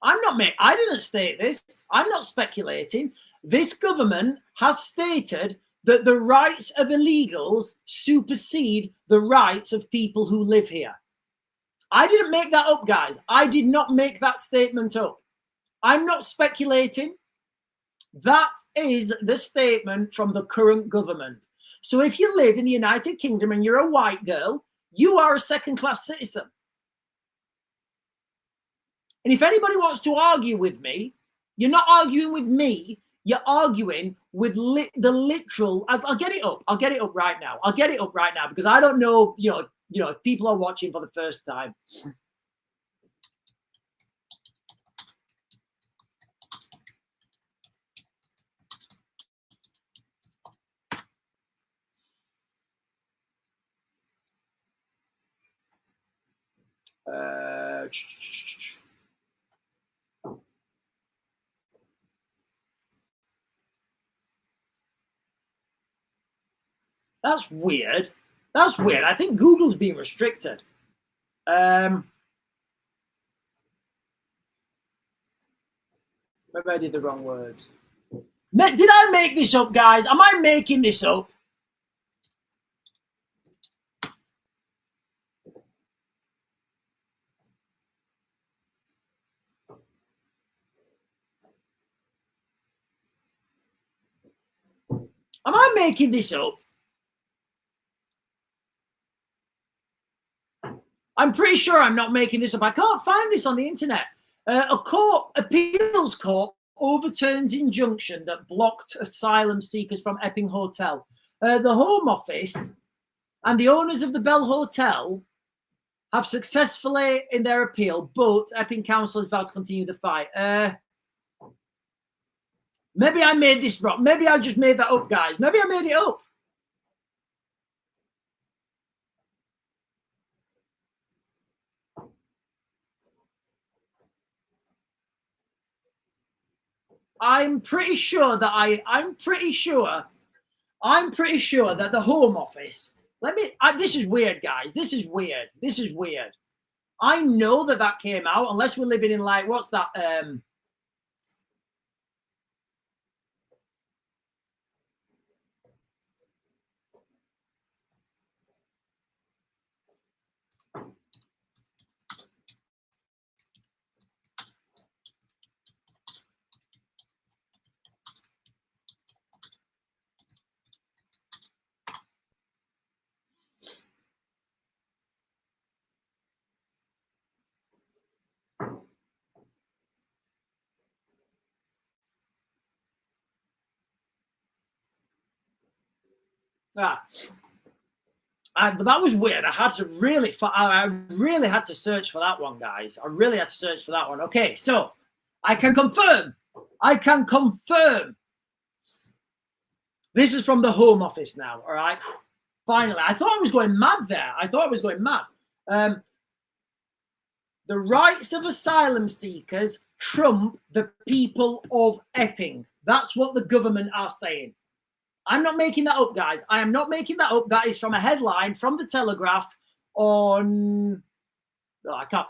I didn't state this, I'm not speculating, this government has stated that the rights of illegals supersede the rights of people who live here. I didn't make that up, guys. I did not make that statement up. I'm not speculating. That is the statement from the current government. So if you live in the United Kingdom and you're a white girl, you are a second-class citizen. And if anybody wants to argue with me, you're not arguing with me. You're arguing with the literal. I'll get it up. I'll get it up right now. Because I don't know, you know, if people are watching for the first time. That's weird. I think Google's being restricted. Maybe I did the wrong words. Did I make this up, guys? Am I making this up? Am I making this up? I'm pretty sure I'm not making this up. I can't find this on the internet. A appeals court overturns injunction that blocked asylum seekers from Epping Hotel. The Home Office and the owners of the Bell Hotel have successfully in their appeal, but Epping Council is about to continue the fight. Maybe I made this wrong. Maybe I just made that up, guys. Maybe I made it up. I'm pretty sure that the Home Office. This is weird, guys. This is weird. I know that came out, unless we're living in like, what's that? That was weird. I really had to search for that one, guys. I really had to search for that one. Okay, so I can confirm This is from the Home Office now, all right? Finally, I thought I was going mad there. I thought I was going mad. The rights of asylum seekers trump the people of Epping. That's what the government are saying. I'm not making that up, guys. I am not making that up. That is from a headline from the Telegraph on... Oh, I can't...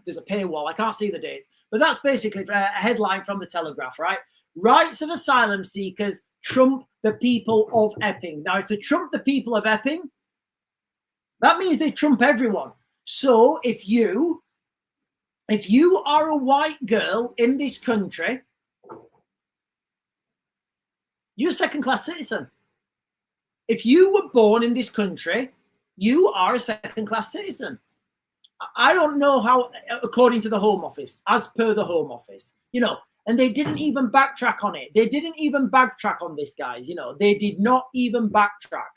there's a paywall. I can't see the date. But that's basically a headline from the Telegraph, right? Rights of asylum seekers trump the people of Epping. Now, if they trump the people of Epping, that means they trump everyone. So if you are a white girl in this country, you're a second-class citizen. If you were born in this country, you are a second-class citizen. I don't know how, according to the Home Office, as per the Home Office, you know, and they didn't even backtrack on it. They didn't even backtrack on this, guys. You know, they did not even backtrack.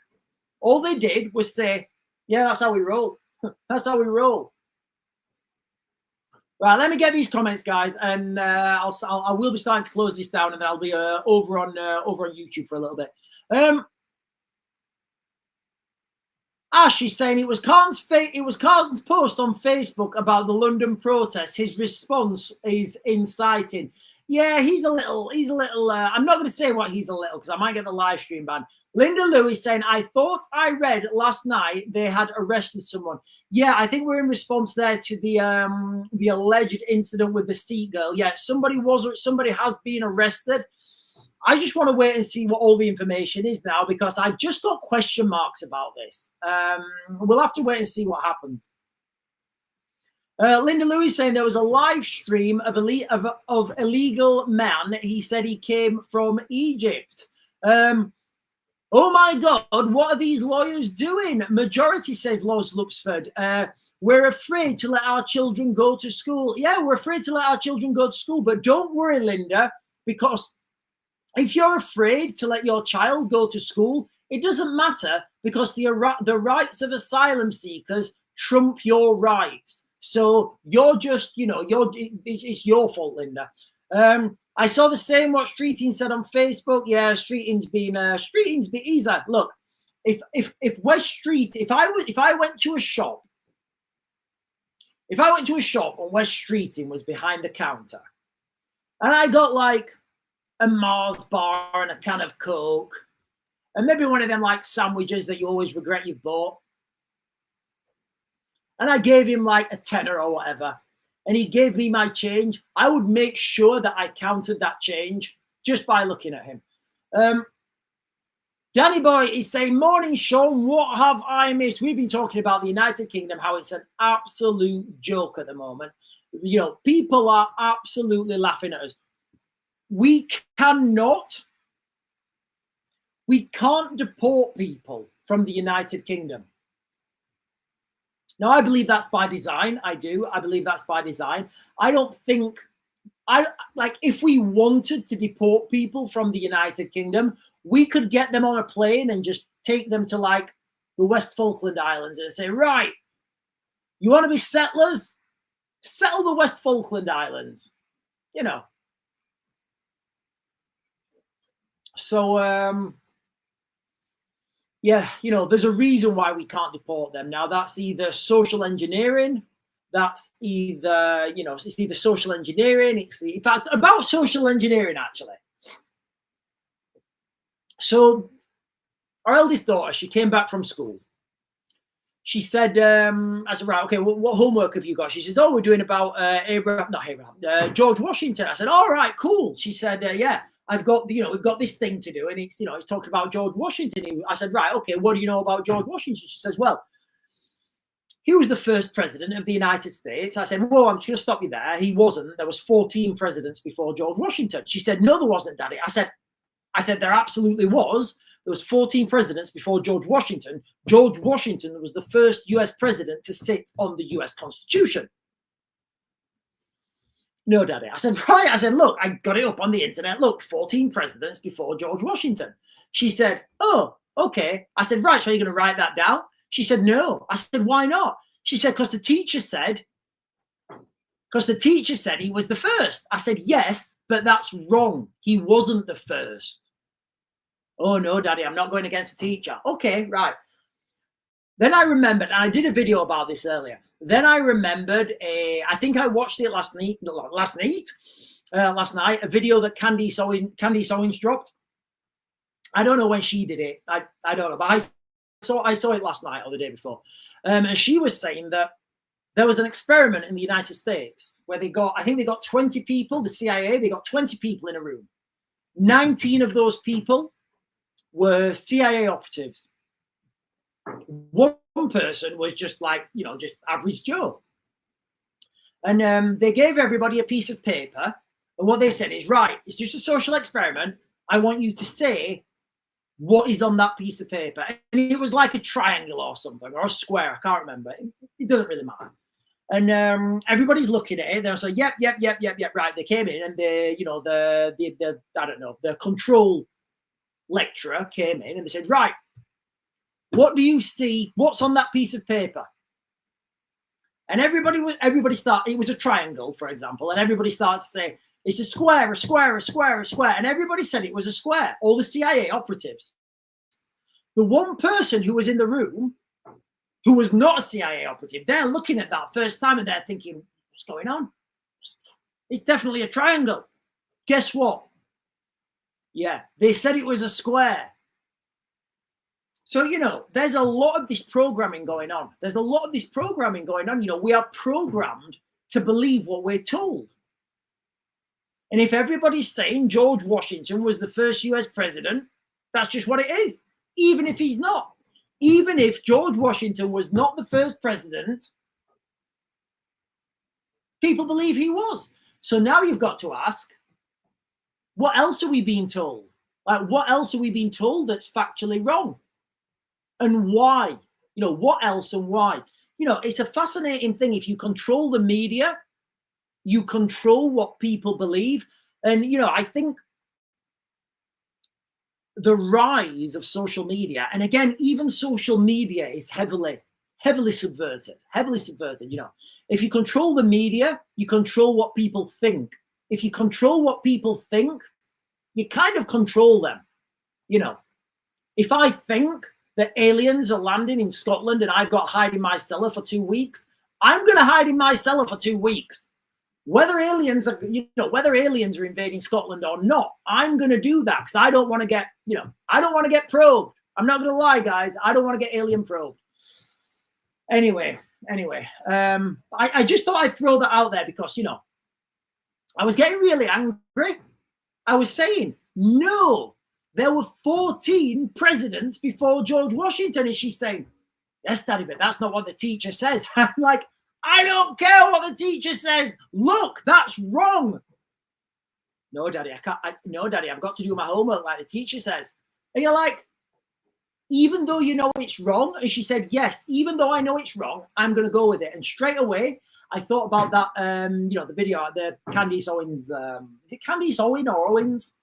All they did was say, yeah, that's how we roll. That's how we roll. Right, let me get these comments, guys, and I will be starting to close this down, and then I'll be over on YouTube for a little bit. Ash is saying it was Khan's post on Facebook about the London protests. His response is inciting. Yeah, he's a little. I'm not going to say what he's a little because I might get the live stream banned. Linda Lewis saying, I thought I read last night they had arrested someone. Yeah, I think we're in response there to the alleged incident with the Sikh girl. Yeah, somebody has been arrested. I just want to wait and see what all the information is now because I've just got question marks about this. We'll have to wait and see what happens. Linda Lewis saying there was a live stream of illegal man. He said he came from Egypt. Oh my God, what are these lawyers doing? Majority says Loz Luxford. We're afraid to let our children go to school. Yeah, we're afraid to let our children go to school. But don't worry, Linda, because if you're afraid to let your child go to school, it doesn't matter because the rights of asylum seekers trump your rights. So you're just, you know, it's your fault, Linda. I saw the same what Streeting said on Facebook. Yeah, Streeting's been easy. Look, if West Street, if I went to a shop and West Streeting was behind the counter, and I got like a Mars bar and a can of Coke, and maybe one of them like sandwiches that you always regret you've bought, and I gave him like a tenner or whatever, and he gave me my change, I would make sure that I counted that change just by looking at him. Danny Boy is saying, morning, Sean, what have I missed? We've been talking about the United Kingdom, how it's an absolute joke at the moment. You know, people are absolutely laughing at us. We can't deport people from the United Kingdom. Now, I believe that's by design. I do. I believe that's by design. I don't think, if we wanted to deport people from the United Kingdom, we could get them on a plane and just take them to like the West Falkland Islands and say, right, you want to be settlers? Settle the West Falkland Islands, you know. So, yeah, you know, there's a reason why we can't deport them. Now, that's either social engineering. That's either, you know, it's either social engineering. It's, in fact, about social engineering, actually. So our eldest daughter, she came back from school. She said, I said, right, okay, what homework have you got? She says, oh, we're doing about George Washington. I said, all right, cool. She said, yeah. I've got, you know, we've got this thing to do, and it's, you know, it's talking about George Washington. I said, right, okay, what do you know about George Washington? She says, well, he was the first president of the United States. I said, whoa, I'm just going to stop you there. He wasn't. There was 14 presidents before George Washington. She said, no, there wasn't, Daddy. I said, there absolutely was. There was 14 presidents before George Washington. George Washington was the first US president to sit on the US Constitution. No, Daddy. I said, right. I said, look, I got it up on the internet. Look, 14 presidents before George Washington. She said, oh, okay. I said, right. So are you going to write that down? She said, no. I said, why not? She said, because the teacher said he was the first. I said, yes, but that's wrong. He wasn't the first. Oh, no, Daddy, I'm not going against a teacher. Okay, right. Then I remembered, and I did a video about this earlier. Then I remembered, I think I watched it last night, a video that Candice Owens dropped. I don't know when she did it. I don't know, but I saw it last night or the day before. And she was saying that there was an experiment in the United States where I think they got 20 people, the CIA, they got 20 people in a room. 19 of those people were CIA operatives. One person was just like, just average Joe. And they gave everybody a piece of paper. And what they said is, right, it's just a social experiment. I want you to say what is on that piece of paper. And it was like a triangle or something, or a square. I can't remember. It doesn't really matter. And everybody's looking at it. They're like, yep. Right. They came in and the control lecturer came in and they said, right, what do you see? What's on that piece of paper? And everybody started, it was a triangle, for example, and everybody started to say, it's a square, a square, a square, a square. And everybody said it was a square, all the CIA operatives. The one person who was in the room, who was not a CIA operative, they're looking at that first time and they're thinking, what's going on? It's definitely a triangle. Guess what? Yeah, they said it was a square. So, there's a lot of this programming going on. We are programmed to believe what we're told. And if everybody's saying George Washington was the first US president, that's just what it is. Even if he's not. Even if George Washington was not the first president, people believe he was. So now you've got to ask, what else are we being told? Like, what else are we being told that's factually wrong? And why? What else and why? It's a fascinating thing. If you control the media, you control what people believe. And, I think the rise of social media, and again, even social media is heavily subverted. If you control the media, you control what people think. If you control what people think, you kind of control them. If I think that aliens are landing in Scotland and I've got to hide in my cellar for 2 weeks, I'm going to hide in my cellar for 2 weeks. Whether aliens are, invading Scotland or not, I'm going to do that because I don't want to get, probed. I'm not going to lie, guys. I don't want to get alien probed. Anyway, I just thought I'd throw that out there because, I was getting really angry. I was saying, no, there were 14 presidents before George Washington. And she's saying, yes, Daddy, but that's not what the teacher says. I'm like, I don't care what the teacher says. Look, that's wrong. No, Daddy, I can't. No, Daddy, I've got to do my homework like the teacher says. And you're like, even though you know it's wrong. And she said, yes, even though I know it's wrong, I'm going to go with it. And straight away, I thought about that, the video, the Candice Owens. Is it Candice Owens or Owens?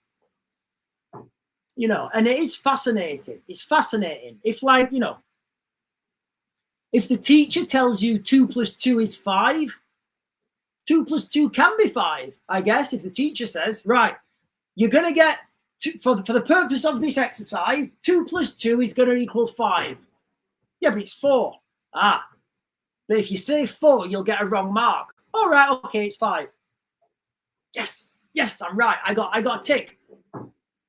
And it is fascinating. It's fascinating. If if the teacher tells you 2 + 2 is 5, 2 + 2 can be 5, I guess. If the teacher says, right, you're going to get, for the purpose of this exercise, 2 + 2 is going to equal 5. Yeah, but it's 4. But if you say 4, you'll get a wrong mark. All right, okay, it's 5. Yes, I'm right. I got a tick.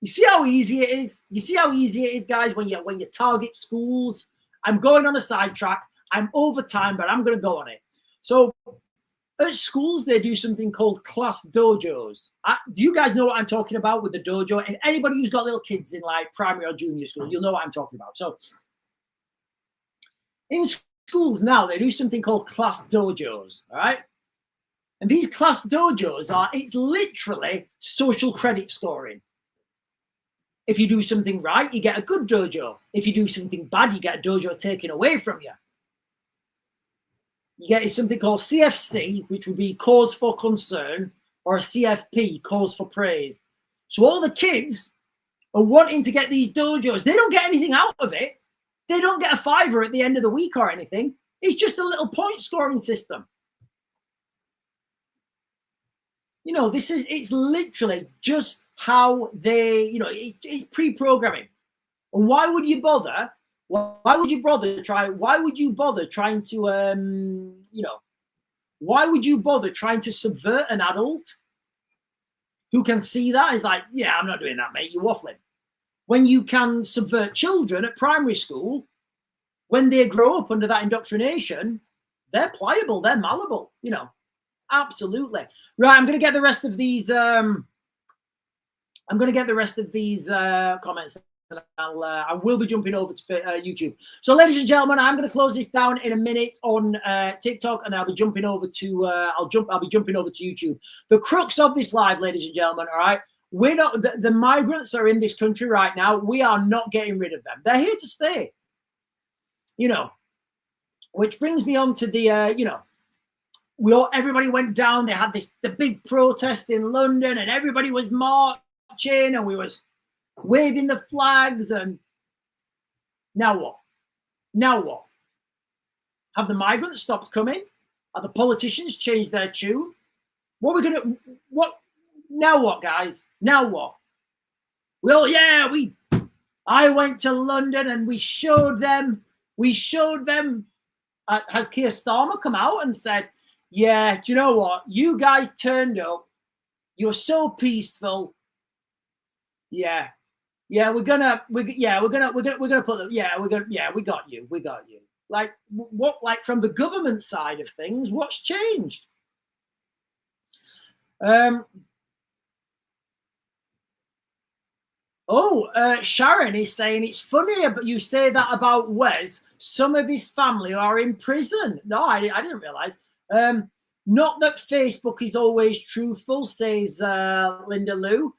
You see how easy it is? Guys, when you target schools. I'm going on a sidetrack. I'm over time, but I'm going to go on it. So at schools, they do something called class dojos. Do you guys know what I'm talking about with the dojo? And anybody who's got little kids in like primary or junior school, you'll know what I'm talking about. So in schools now, they do something called class dojos, all right? And these class dojos it's literally social credit scoring. If you do something right, you get a good dojo. If you do something bad, you get a dojo taken away from you. You get something called CFC, which would be cause for concern, or a CFP, cause for praise. So all the kids are wanting to get these dojos. They don't get anything out of it. They don't get a $5 at the end of the week or anything. It's just a little point scoring system. It's literally just how they, it's pre-programming. And why would you bother? Why would you bother why would you bother trying to why would you bother trying to subvert an adult who can see that? Is like, yeah, I'm not doing that, mate, you're waffling. When you can subvert children at primary school, when they grow up under that indoctrination, they're pliable, they're malleable, absolutely. Right, I'm going to get the rest of these comments. I will be jumping over to YouTube. So, ladies and gentlemen, I'm going to close this down in a minute on TikTok, and I'll be jumping over to I'll be jumping over to YouTube. The crux of this live, ladies and gentlemen, all right, we're not the migrants are in this country right now. We are not getting rid of them. They're here to stay. Which brings me on to the everybody went down. They had the big protest in London, and everybody was marching, and we was waving the flags. And now what? Have the migrants stopped coming? Have the politicians changed their tune? Now what, guys? Now what? Well, yeah, I went to London and we showed them. Has Keir Starmer come out and said, yeah, do you know what? You guys turned up. You're so peaceful. Yeah, we got you. Like what? Like from the government side of things, what's changed? Sharon is saying it's funny, but you say that about Wes. Some of his family are in prison. No, I didn't realize. Not that Facebook is always truthful, says Linda Lou.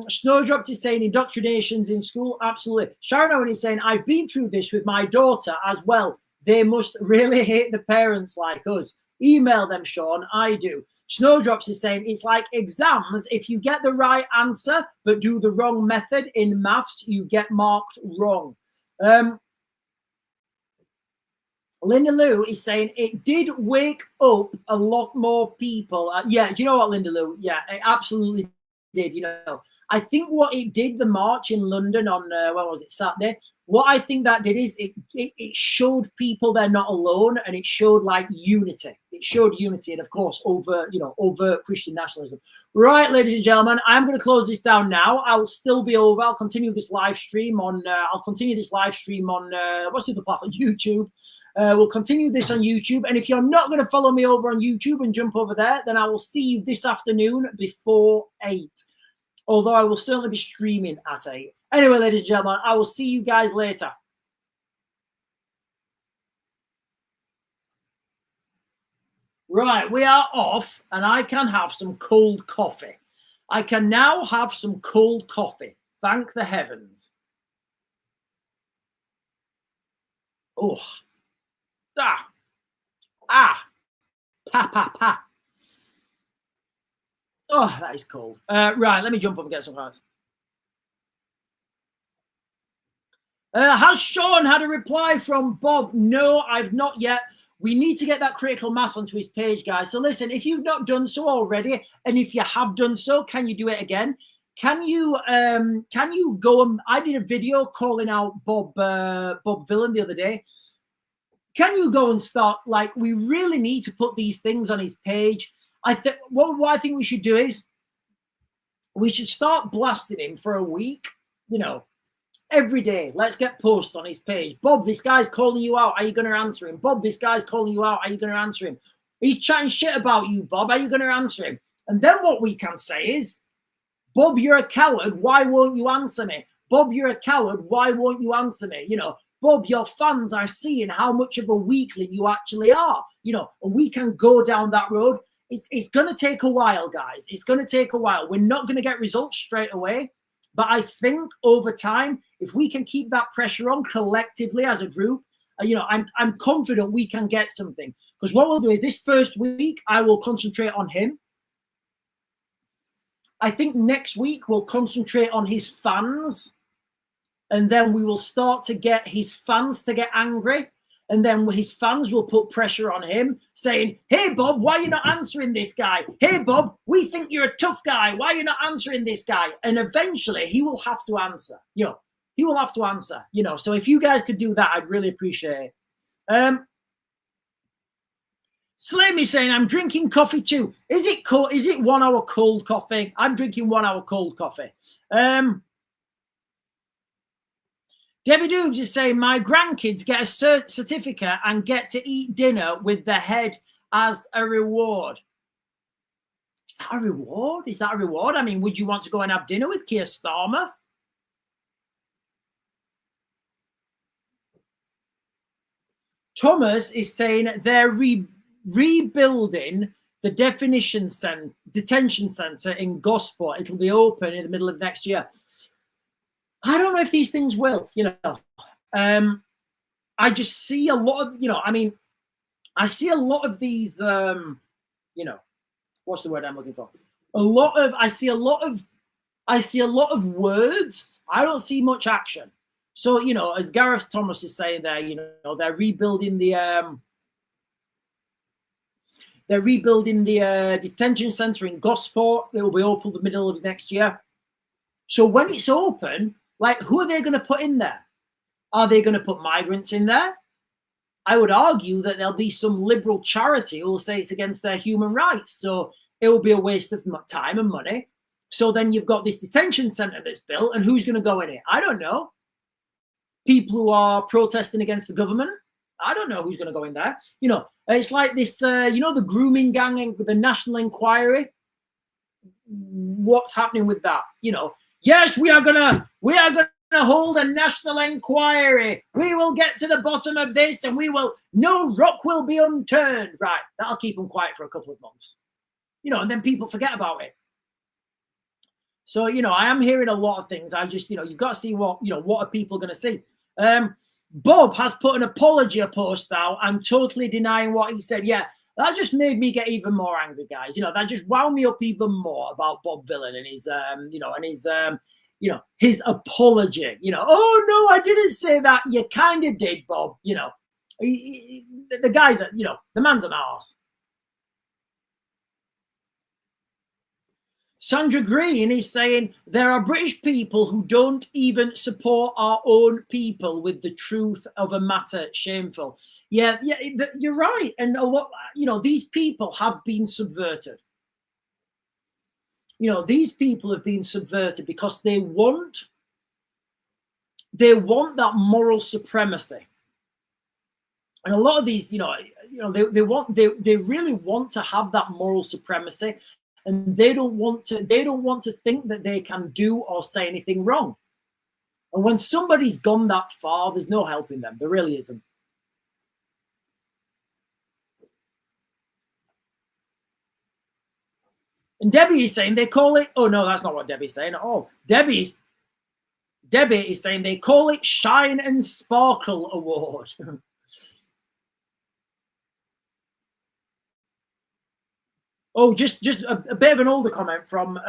Snowdrop is saying indoctrinations in school. Absolutely. Sharon Owen is saying, I've been through this with my daughter as well. They must really hate the parents like us. Email them, Sean. I do. Snowdrops is saying it's like exams. If you get the right answer but do the wrong method in maths, you get marked wrong. Linda Lou is saying it did wake up a lot more people. Yeah, do you know what, Linda Lou? Yeah, it absolutely did. I think what it did, the march in London on when was it, Saturday? What I think that did is it showed people they're not alone, and it showed like unity. It showed unity, and of course over Christian nationalism. Right, ladies and gentlemen, I'm going to close this down now. I'll still be over. I'll continue this live stream on. What's the other platform? YouTube. We'll continue this on YouTube, and if you're not going to follow me over on YouTube and jump over there, then I will see you this afternoon before 8. Although I will certainly be streaming at 8. Anyway, ladies and gentlemen, I will see you guys later. Right, we are off, and I can have some cold coffee. I can now have some cold coffee. Thank the heavens. Oh. Pa, pa, pa. Oh, that is cold. Right, let me jump up and get some guys. Has Sean had a reply from Bob? No, I've not yet. We need to get that critical mass onto his page, guys. So listen, if you've not done so already, and if you have done so, can you do it again? Can you go and I did a video calling out Bob Villain the other day. Can you go and start, like, we really need to put these things on his page. What I think we should do is we should start blasting him for a week, every day. Let's get posts on his page. Bob, this guy's calling you out. Are you going to answer him? Bob, this guy's calling you out. Are you going to answer him? He's chatting shit about you, Bob. Are you going to answer him? And then what we can say is, Bob, you're a coward. Why won't you answer me? Bob, you're a coward. Why won't you answer me? Bob, your fans are seeing how much of a weakling you actually are, and we can go down that road. It's going to take a while, guys. It's going to take a while. We're not going to get results straight away. But I think over time, if we can keep that pressure on collectively as a group, I'm confident we can get something. Because what we'll do is this first week, I will concentrate on him. I think next week we'll concentrate on his fans. And then we will start to get his fans to get angry. And then his fans will put pressure on him saying, hey, Bob, why are you not answering this guy? Hey, Bob, we think you're a tough guy. Why are you not answering this guy? And eventually he will have to answer. He will have to answer, you know. So if you guys could do that, I'd really appreciate it. Slimmy saying, I'm drinking coffee too. Is it cold? Is it 1 hour cold coffee? I'm drinking 1 hour cold coffee. Debbie Dubes is saying, my grandkids get a certificate and get to eat dinner with the head as a reward. Is that a reward? Is that a reward? I mean, would you want to go and have dinner with Keir Starmer? Thomas is saying they're rebuilding the detention center in Gosport. It'll be open in the middle of next year. I don't know if these things will, you know. I just see a lot of, you know, I mean, I see a lot of these, you know, what's the word I'm looking for? I see a lot of words. I don't see much action. So, you know, as Gareth Thomas is saying there, you know, they're rebuilding the detention center in Gosport. It will be open the middle of next year. So when it's open, like, who are they going to put in there? Are they going to put migrants in there? I would argue that there'll be some liberal charity who will say it's against their human rights. So it will be a waste of time and money. So then you've got this detention center that's built, and who's going to go in it? I don't know. People who are protesting against the government. I don't know who's going to go in there. You know, it's like this, you know, the grooming gang and the National Inquiry. What's happening with that? You know, yes, we are gonna hold a national inquiry. We will get to the bottom of this, and no rock will be unturned. Right, that'll keep them quiet for a couple of months. You know, and then people forget about it. So, you know, I am hearing a lot of things. I just, you know, you've got to see what are people going to see. Bob has put an apology post out and totally denying what he said. Yeah, that just made me get even more angry, guys. You know, that just wound me up even more about Bob Villan and his, his apology. You know, oh no, I didn't say that. You kind of did, Bob. You know, the guy's, you know, the man's an arse. Sandra Green is saying there are British people who don't even support our own people with the truth of a matter. Shameful. Yeah, you're right. And a lot, you know, these people have been subverted. You know, these people have been subverted because they want that moral supremacy. And a lot of these, they really want to have that moral supremacy. And they don't want to think that they can do or say anything wrong. And when somebody's gone that far, there's no helping them. There really isn't. And Debbie is saying they call it, oh no, that's not what Debbie's saying at all. Debbie is saying they call it Shine and Sparkle Award. Oh, just a bit of an older comment from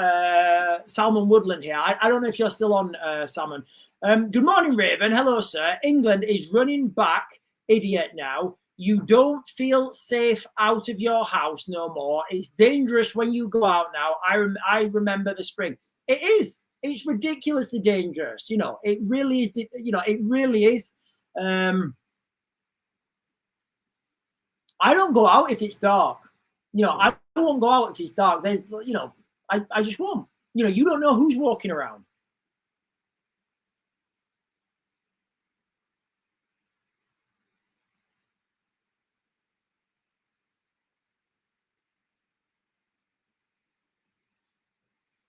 Salmon Woodland here. I don't know if you're still on, Salmon. Good morning, Raven. Hello, sir. England is running back, idiot now. You don't feel safe out of your house no more. It's dangerous when you go out now. I remember the spring. It is. It's ridiculously dangerous. You know, it really is. You know, it really is. I don't go out if it's dark. You know, I won't go out if it's dark. There's, you know, I just won't. You know, you don't know who's walking around.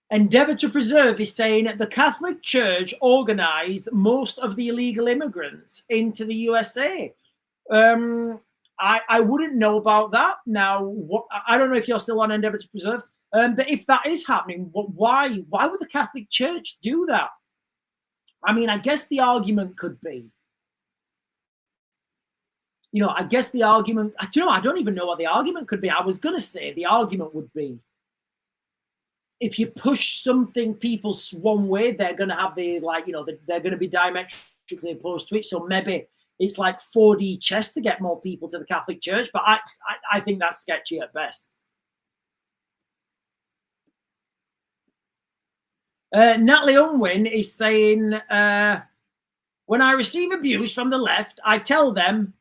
Endeavour to Preserve is saying the Catholic Church organised most of the illegal immigrants into the USA. I wouldn't know about that. Now, I don't know if you're still on Endeavour to Preserve, but if that is happening, why would the Catholic Church do that? I mean, I guess the argument could be, you know, I don't even know what the argument could be. I was going to say the argument would be, if you push something people one way, they're going to have they're going to be diametrically opposed to it. So maybe it's like 4D chess to get more people to the Catholic Church, but I think that's sketchy at best. Natalie Unwin is saying When I receive abuse from the left, I tell them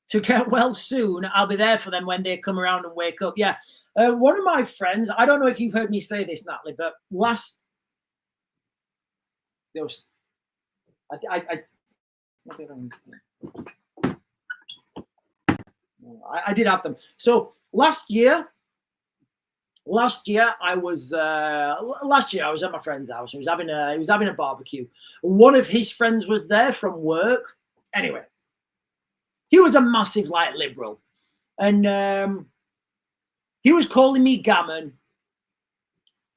to get well soon. I'll be there for them when they come around and wake up. Yeah. One of my friends, I don't know if you've heard me say this, Natalie, but I did have them. So last year I was at my friend's house. He was having a barbecue. One of his friends was there from work. Anyway, he was a massive liberal, and he was calling me gammon.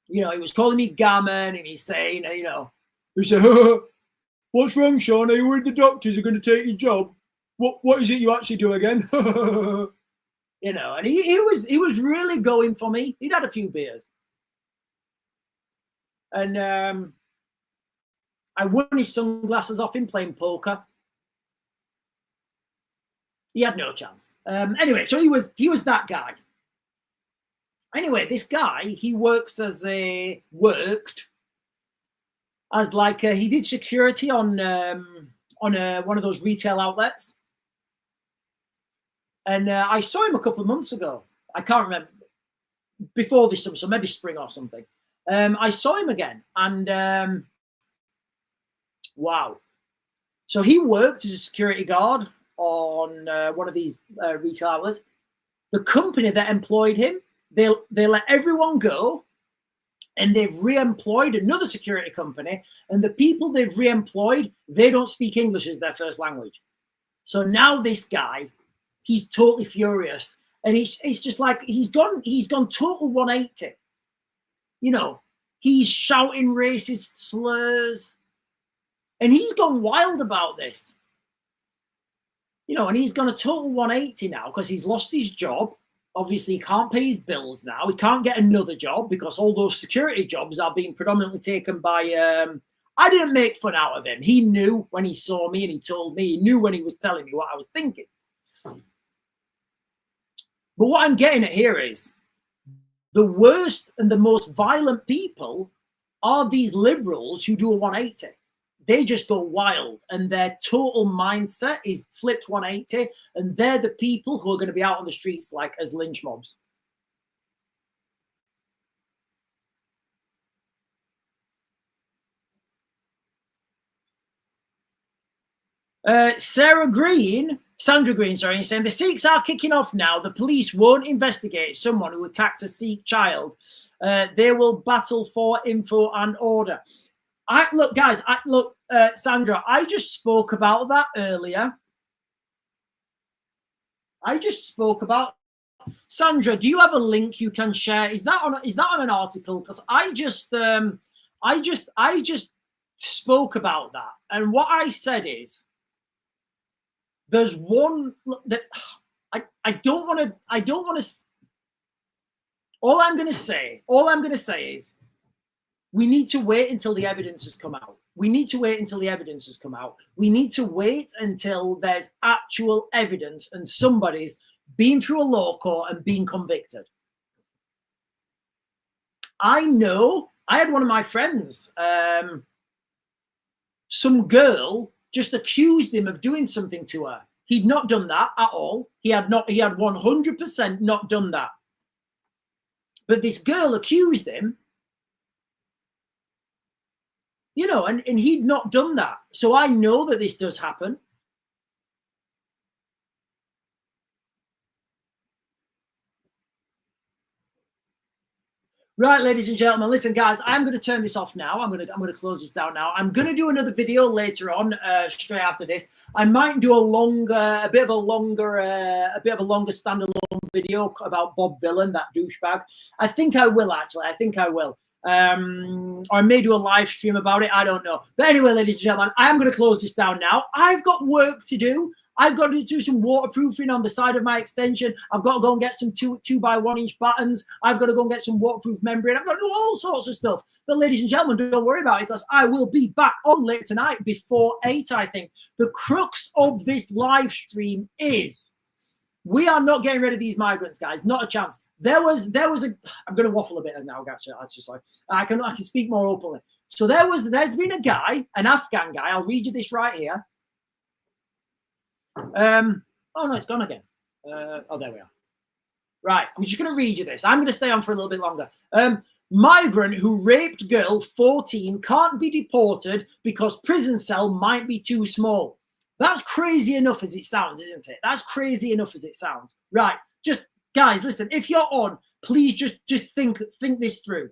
He was calling me gammon, and he's saying, he said, "What's wrong, Sean? Are you worried the doctors are going to take your job? What is it you actually do again?" And he was really going for me. He'd had a few beers, and I won his sunglasses off him playing poker. He had no chance. Anyway, so he was that guy. Anyway, this guy, he worked as he did security on one of those retail outlets. And I saw him a couple of months ago. I can't remember, before this summer, so maybe spring or something. I saw him again, and wow. So he worked as a security guard on one of these retail outlets. The company that employed him, they let everyone go, and they've re-employed another security company, and the people they've re-employed, they don't speak English as their first language. So now this guy, he's totally furious, and it's just like he's gone total 180. He's shouting racist slurs, and he's gone wild about this. And he's gone a total 180 now because he's lost his job. Obviously, he can't pay his bills now. He can't get another job because all those security jobs are being predominantly taken by. I didn't make fun out of him. He knew when he saw me, and he told me. He knew when he was telling me what I was thinking. But what I'm getting at here is the worst and the most violent people are these liberals who do a 180. They just go wild, and their total mindset is flipped 180, and they're the people who are going to be out on the streets as lynch mobs. Sandra Green, saying the Sikhs are kicking off now. The police won't investigate someone who attacked a Sikh child. They will battle for info and order. Sandra, I just spoke about that earlier. Sandra, do you have a link you can share? Is that on an article? Because I just spoke about that, and what I said is there's one that I don't want to. All I'm going to say is we need to wait until the evidence has come out. We need to wait until there's actual evidence and somebody's been through a law court and been convicted. I know I had one of my friends, some girl just accused him of doing something to her. He'd not done that at all. He had 100% not done that. But this girl accused him, and he'd not done that. So I know that this does happen. Right, ladies and gentlemen, listen, guys, I'm going to turn this off now. I'm going to close this down now. I'm going to do another video later on, straight after this. I might do a bit of a longer standalone video about Bob Villan, that douchebag. I think I will, actually. Or I may do a live stream about it. I don't know. But anyway, ladies and gentlemen, I am going to close this down now. I've got work to do. I've got to do some waterproofing on the side of my extension. I've got to go and get some 2x1 inch battens. I've got to go and get some waterproof membrane. I've got to do all sorts of stuff. But ladies and gentlemen, don't worry about it, because I will be back on late tonight before 8, I think. The crux of this live stream is we are not getting rid of these migrants, guys. Not a chance. There was I'm going to waffle a bit now, actually. That's just like, I can speak more openly. So there's been a guy, an Afghan guy. I'll read you this right here. Oh no, it's gone again. Oh, there we are. Right, I'm just going to read you this. I'm going to stay on for a little bit longer. Migrant who raped girl 14 can't be deported because prison cell might be too small. That's crazy enough as it sounds, isn't it? That's crazy enough as it sounds. Right, just guys, listen. If you're on, please just think this through.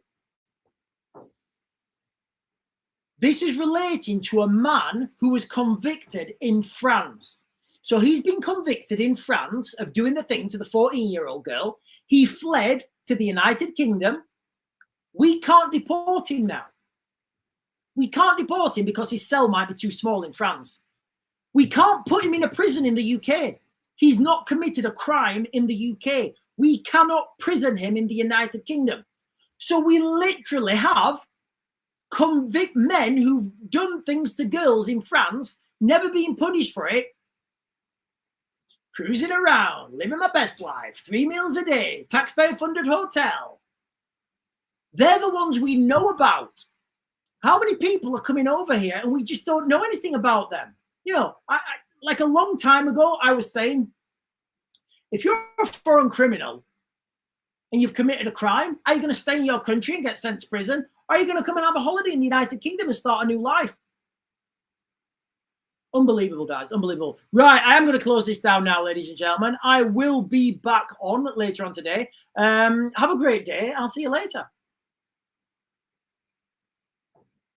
This is relating to a man who was convicted in France. So he's been convicted in France of doing the thing to the 14-year-old girl. He fled to the United Kingdom. We can't deport him now. We can't deport him because his cell might be too small in France. We can't put him in a prison in the UK. He's not committed a crime in the UK. We cannot prison him in the United Kingdom. So we literally have convict men who've done things to girls in France, never being punished for it, cruising around, living my best life, 3 meals a day, taxpayer-funded hotel. They're the ones we know about. How many people are coming over here and we just don't know anything about them? You know, like a long time ago, I was saying, if you're a foreign criminal and you've committed a crime, are you going to stay in your country and get sent to prison? Or are you going to come and have a holiday in the United Kingdom and start a new life? Unbelievable, guys. Unbelievable. Right, I am going to close this down now, ladies and gentlemen. I will be back on later on today. Have a great day. I'll see you later.